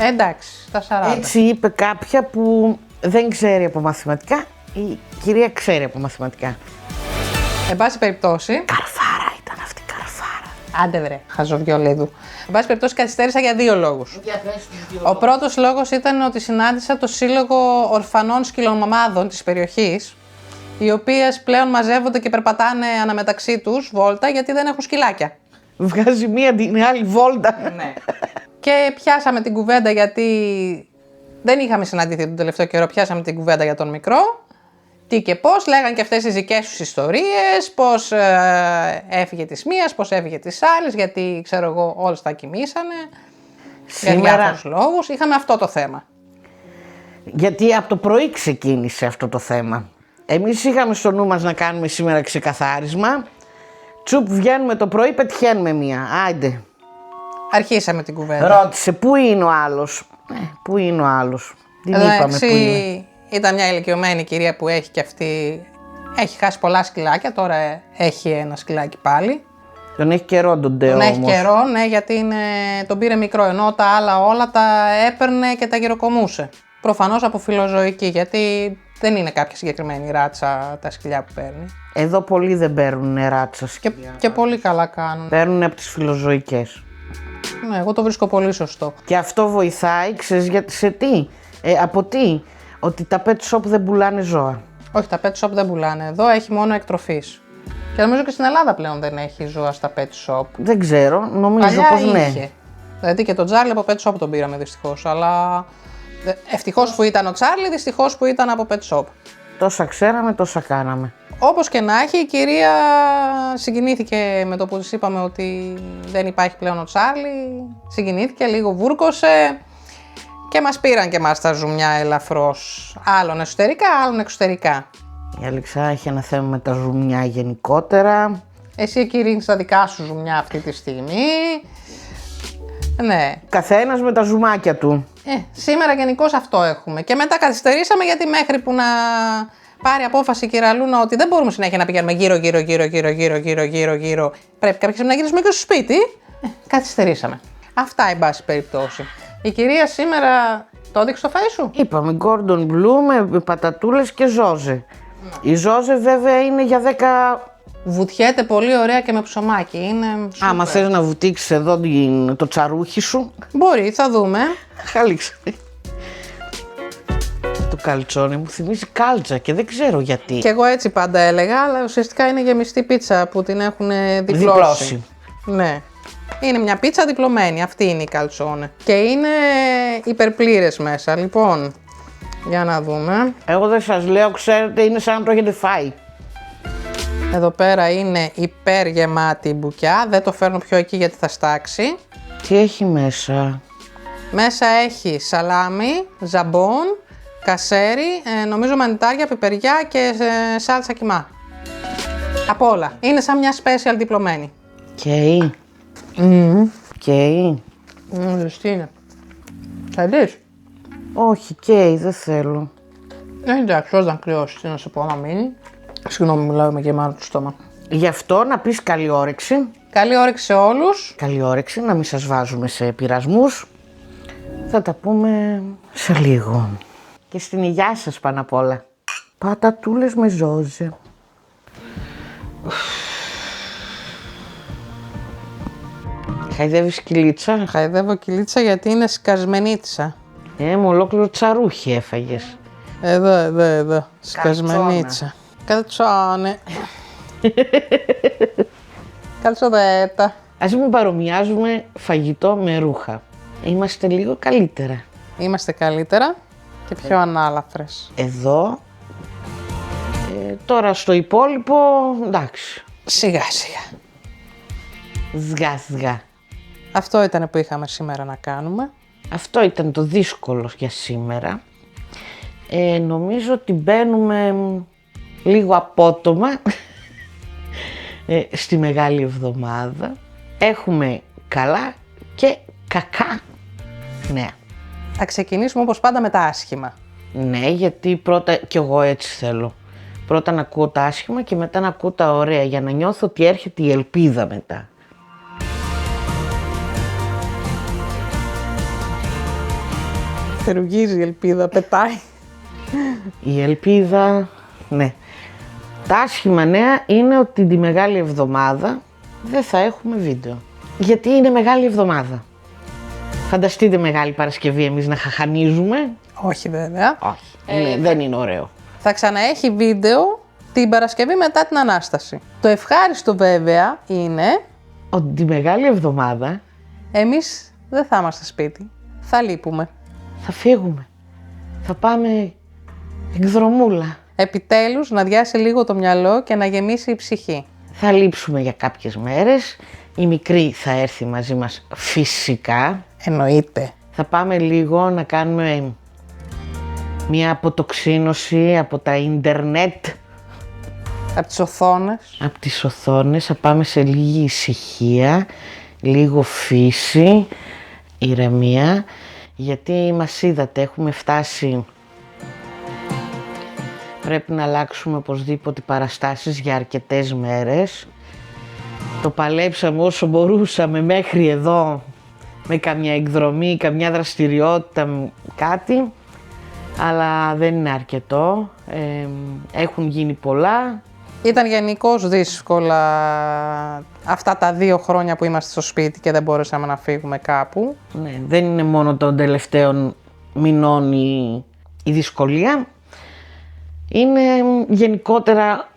Speaker 1: Εντάξει, στα 40.
Speaker 2: Έτσι είπε κάποια που δεν ξέρει από μαθηματικά. Η κυρία ξέρει από μαθηματικά.
Speaker 1: Εν πάση περιπτώσει.
Speaker 2: Καρφάρα ήταν αυτή, καρφάρα.
Speaker 1: Άντε βρε, χαζοβιολίδου. Εν πάση περιπτώσει καθυστέρησα για δύο λόγους. Ο πρώτος λόγος ήταν ότι συνάντησα το Σύλλογο Ορφανών Σκυλομαμάδων της περιοχής, οι οποίες πλέον μαζεύονται και περπατάνε αναμεταξύ τους βόλτα γιατί δεν έχουν σκυλάκια.
Speaker 2: Βγάζει μία την άλλη βόλτα.
Speaker 1: Ναι. Και πιάσαμε την κουβέντα γιατί δεν είχαμε συναντηθεί τον τελευταίο καιρό, πιάσαμε την κουβέντα για τον μικρό. Τι και πώς, λέγαν και αυτές τις δικές τους ιστορίες, πώς έφυγε της μίας, πώς έφυγε της άλλης, γιατί ξέρω εγώ όλες τα κοιμήσανε. Για διάφορους λόγους, είχαμε αυτό το θέμα.
Speaker 2: Γιατί από το πρωί ξεκίνησε αυτό το θέμα. Εμείς είχαμε στο νου μας να κάνουμε σήμερα ξεκαθάρισμα. Τσουπ βγαίνουμε το πρωί, πετυχαίνουμε μία. Άιντε.
Speaker 1: Αρχίσαμε την κουβέντα.
Speaker 2: Ρώτησε πού είναι ο άλλος. Πού είναι ο άλλος. Δεν είπαμε πού είναι.
Speaker 1: Ήταν μια ηλικιωμένη κυρία που έχει και αυτή, έχει χάσει πολλά σκυλάκια, τώρα έχει ένα σκυλάκι πάλι.
Speaker 2: Τον έχει καιρό τον Ντέο όμως.
Speaker 1: Τον έχει καιρό, ναι, γιατί τον πήρε μικρό, ενώ τα άλλα όλα τα έπαιρνε και τα γυροκομούσε. Προφανώς από φιλοζωική, γιατί δεν είναι κάποια συγκεκριμένη ράτσα τα σκυλιά που παίρνει.
Speaker 2: Εδώ πολλοί δεν παίρνουν ράτσα σκυλιά.
Speaker 1: Και πολύ καλά κάνουν.
Speaker 2: Παίρνουν από τις φιλοζωικές.
Speaker 1: Ναι, εγώ το βρίσκω πολύ σωστό.
Speaker 2: Και αυτό βοηθάει, ξέρεις γιατί, σε τι, από τι, ότι τα pet shop δεν πουλάνε ζώα.
Speaker 1: Όχι, τα pet shop δεν πουλάνε. Εδώ έχει μόνο εκτροφής. Και νομίζω και στην Ελλάδα πλέον δεν έχει ζώα στα pet shop.
Speaker 2: Δεν ξέρω, νομίζω
Speaker 1: Παλιά
Speaker 2: πως
Speaker 1: είχε.
Speaker 2: ναι.
Speaker 1: Δηλαδή και τον Τσάρλι από pet shop τον πήραμε δυστυχώς. Αλλά ευτυχώς που ήταν ο Τσάρλι, δυστυχώς που ήταν από pet shop.
Speaker 2: Τόσα ξέραμε, τόσα κάναμε.
Speaker 1: Όπως και να έχει, η κυρία συγκινήθηκε με το που της είπαμε ότι δεν υπάρχει πλέον ο Τσάρλι. Συγκινήθηκε, λίγο βούρκωσε και μας πήραν και μας τα ζουμιά ελαφρώς. Άλλον εσωτερικά, άλλον εξωτερικά.
Speaker 2: Η Αλεξά έχει ένα θέμα με τα ζουμιά γενικότερα.
Speaker 1: Εσύ εκκηρύνεις τα δικά σου ζουμιά αυτή τη στιγμή. Ναι.
Speaker 2: Καθένας με τα ζουμάκια του.
Speaker 1: Σήμερα γενικώς αυτό έχουμε. Και μετά καθυστερήσαμε γιατί μέχρι που να πάρει απόφαση η κυρία Λούνα ότι δεν μπορούμε συνέχεια να πηγαίνουμε γύρω. Πρέπει κάποια στιγμή να γυρίσουμε και στο σπίτι. Καθυστερήσαμε. Αυτά εν πάση περιπτώσει. Η κυρία σήμερα το έδειξε στο φαΐ σου.
Speaker 2: Είπαμε Gordon Blue με πατατούλες και ζόζε. Η ζόζε βέβαια είναι για 10...
Speaker 1: Βουτιέται πολύ ωραία και με ψωμάκι. Είναι σούπερ.
Speaker 2: Άμα θες να βουτήξεις εδώ το τσαρούχι σου.
Speaker 1: Μπορεί, θα δούμε.
Speaker 2: Χαλίξε. Το καλτσόνι μου θυμίζει κάλτσα και δεν ξέρω γιατί.
Speaker 1: Και εγώ έτσι πάντα έλεγα, αλλά ουσιαστικά είναι γεμιστή πίτσα που την έχουν διπλώσει. Ναι. Είναι μια πίτσα διπλωμένη, αυτή είναι η καλτσόνε. Και είναι υπερπλήρες μέσα, λοιπόν. Για να δούμε.
Speaker 2: Εγώ δεν σας λέω, ξέρετε, είναι σαν να το έχετε φάει.
Speaker 1: Εδώ πέρα είναι υπεργεμάτη η μπουκιά, δεν το φέρνω πιο εκεί γιατί θα στάξει.
Speaker 2: Τι έχει μέσα?
Speaker 1: Μέσα έχει σαλάμι, ζαμπόν, κασέρι, νομίζω μανιτάρια, πιπεριά και σάλτσα κιμά. Απ' όλα. Είναι σαν μια special διπλωμένη.
Speaker 2: Καίει. Καίει.
Speaker 1: Ζεστή είναι. Θα δεις.
Speaker 2: Όχι, καίει, δεν θέλω.
Speaker 1: Εντάξει, όταν κρυώσει, τι να σου πω, να μείνει. Συγγνώμη, μιλάω με γεμάτο το στόμα.
Speaker 2: Γι' αυτό να πεις καλή όρεξη.
Speaker 1: Καλή όρεξη σε όλους.
Speaker 2: Καλή όρεξη, να μην σας βάζουμε σε πειρασμούς. Θα τα πούμε σε λίγο. Και στην υγειά σας πάνω απ' όλα. Πατατούλες με ζόζε. Χαϊδεύεις κυλίτσα.
Speaker 1: Χαϊδεύω κυλίτσα γιατί είναι σκασμενίτσα.
Speaker 2: Με ολόκληρο τσαρούχι έφαγες.
Speaker 1: Εδώ. Σκασμενίτσα. Καλτσόνε. Καλτσοδέτα.
Speaker 2: Ας μην παρομοιάζουμε φαγητό με ρούχα. Είμαστε λίγο καλύτερα.
Speaker 1: Είμαστε καλύτερα και πιο ανάλαφρες.
Speaker 2: Εδώ, τώρα στο υπόλοιπο, εντάξει.
Speaker 1: Σιγά σιγά.
Speaker 2: Σγά.
Speaker 1: Αυτό ήταν που είχαμε σήμερα να κάνουμε.
Speaker 2: Αυτό ήταν το δύσκολο για σήμερα. Νομίζω ότι μπαίνουμε λίγο απότομα στη Μεγάλη Εβδομάδα. Έχουμε καλά και κακά νέα.
Speaker 1: Θα ξεκινήσουμε όπως πάντα με τα άσχημα.
Speaker 2: Ναι, γιατί πρώτα κι εγώ έτσι θέλω. Πρώτα να ακούω τα άσχημα και μετά να ακούω τα ωραία για να νιώθω ότι έρχεται η ελπίδα μετά.
Speaker 1: Θερουγίζει η ελπίδα, πετάει.
Speaker 2: Η ελπίδα, ναι. Τα άσχημα νέα είναι ότι τη Μεγάλη Εβδομάδα δεν θα έχουμε βίντεο. Γιατί είναι Μεγάλη Εβδομάδα. Φανταστείτε Μεγάλη Παρασκευή εμείς να χαχανίζουμε.
Speaker 1: Όχι βέβαια.
Speaker 2: Όχι, δεν είναι ωραίο.
Speaker 1: Θα ξαναέχει βίντεο την Παρασκευή μετά την Ανάσταση. Το ευχάριστο βέβαια είναι
Speaker 2: Ότι τη Μεγάλη Εβδομάδα
Speaker 1: εμείς δεν θα είμαστε σπίτι. Θα λείπουμε.
Speaker 2: θα φύγουμε. Θα πάμε εκδρομούλα.
Speaker 1: Επιτέλους να διάσει λίγο το μυαλό και να γεμίσει η ψυχή.
Speaker 2: Θα λείψουμε για κάποιες μέρες. Η μικρή θα έρθει μαζί μας φυσικά.
Speaker 1: Εννοείται.
Speaker 2: Θα πάμε λίγο να κάνουμε μια αποτοξίνωση από τα ίντερνετ.
Speaker 1: Από τις οθόνες.
Speaker 2: Από τις οθόνες θα πάμε σε λίγη ησυχία, λίγο φύση, ηρεμία. Γιατί μας είδατε, έχουμε φτάσει. Πρέπει να αλλάξουμε οπωσδήποτε παραστάσεις για αρκετές μέρες. Το παλέψαμε όσο μπορούσαμε μέχρι εδώ με καμιά εκδρομή, καμιά δραστηριότητα, κάτι. Αλλά δεν είναι αρκετό. Έχουν γίνει πολλά.
Speaker 1: Ήταν γενικώς δύσκολα αυτά τα 2 χρόνια που είμαστε στο σπίτι και δεν μπορέσαμε να φύγουμε κάπου.
Speaker 2: Ναι, δεν είναι μόνο των τελευταίων μηνών η δυσκολία. Είναι γενικότερα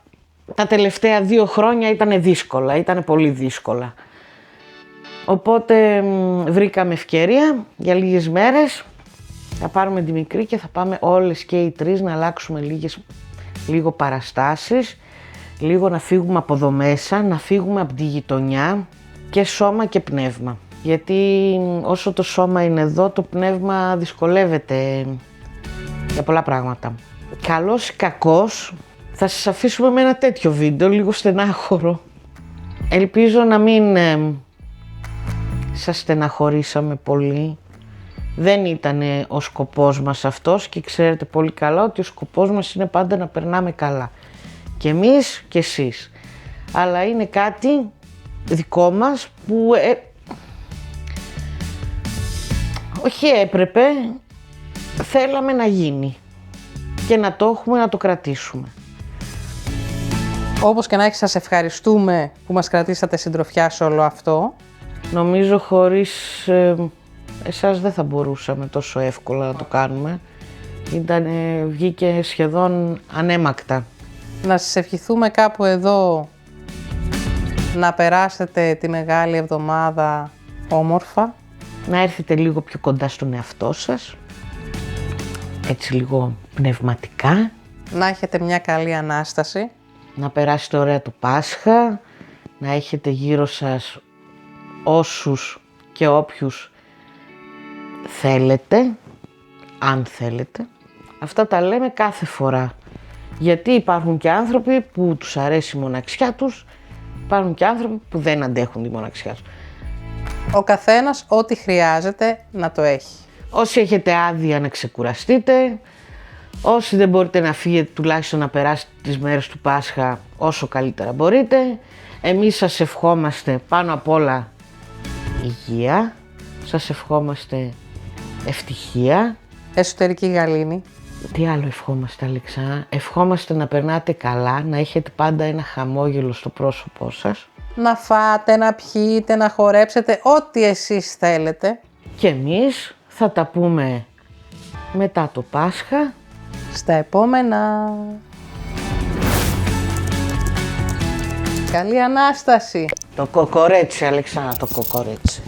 Speaker 2: τα τελευταία 2 χρόνια ήταν δύσκολα, ήταν πολύ δύσκολα. Οπότε βρήκαμε ευκαιρία για λίγες μέρες. Θα πάρουμε τη μικρή και θα πάμε όλες και οι 3 να αλλάξουμε λίγο παραστάσεις. Λίγο να φύγουμε από εδώ μέσα, να φύγουμε από τη γειτονιά και σώμα και πνεύμα. Γιατί όσο το σώμα είναι εδώ, το πνεύμα δυσκολεύεται για πολλά πράγματα. Καλός ή κακός, θα σας αφήσουμε με ένα τέτοιο βίντεο, λίγο στενάχωρο. Ελπίζω να μην σας στεναχωρήσαμε πολύ. Δεν ήταν ο σκοπός μας αυτός και ξέρετε πολύ καλά ότι ο σκοπός μας είναι πάντα να περνάμε καλά. Και εμείς και εσείς. Αλλά είναι κάτι δικό μας που όχι έπρεπε, θέλαμε να γίνει και να το έχουμε, να το κρατήσουμε.
Speaker 1: Όπως και να έχει, σας ευχαριστούμε που μας κρατήσατε συντροφιά σε όλο αυτό.
Speaker 2: Νομίζω χωρίς εσάς δεν θα μπορούσαμε τόσο εύκολα να το κάνουμε. Βγήκε σχεδόν ανέμακτα.
Speaker 1: Να σας ευχηθούμε κάπου εδώ να περάσετε τη Μεγάλη Εβδομάδα όμορφα.
Speaker 2: Να έρθετε λίγο πιο κοντά στον εαυτό σας, έτσι λίγο πνευματικά.
Speaker 1: Να έχετε μια καλή Ανάσταση.
Speaker 2: Να περάσετε ωραία το Πάσχα, να έχετε γύρω σας όσους και όποιους θέλετε, αν θέλετε, αυτά τα λέμε κάθε φορά. Γιατί υπάρχουν και άνθρωποι που τους αρέσει η μοναξιά τους, υπάρχουν και άνθρωποι που δεν αντέχουν τη μοναξιά τους.
Speaker 1: Ο καθένας ό,τι χρειάζεται να το έχει.
Speaker 2: Όσοι έχετε άδεια να ξεκουραστείτε, όσοι δεν μπορείτε να φύγετε τουλάχιστον να περάσετε τις μέρες του Πάσχα όσο καλύτερα μπορείτε. Εμείς σας ευχόμαστε πάνω απ' όλα υγεία, σας ευχόμαστε ευτυχία.
Speaker 1: Εσωτερική γαλήνη.
Speaker 2: Τι άλλο ευχόμαστε, Αλεξά? Ευχόμαστε να περνάτε καλά, να έχετε πάντα ένα χαμόγελο στο πρόσωπό σας.
Speaker 1: Να φάτε, να πιείτε, να χορέψετε, ό,τι εσείς θέλετε.
Speaker 2: Και εμείς θα τα πούμε μετά το Πάσχα.
Speaker 1: Στα επόμενα. Καλή Ανάσταση.
Speaker 2: Το κοκορέτσι, Αλεξάνδρα, το κοκορέτσι.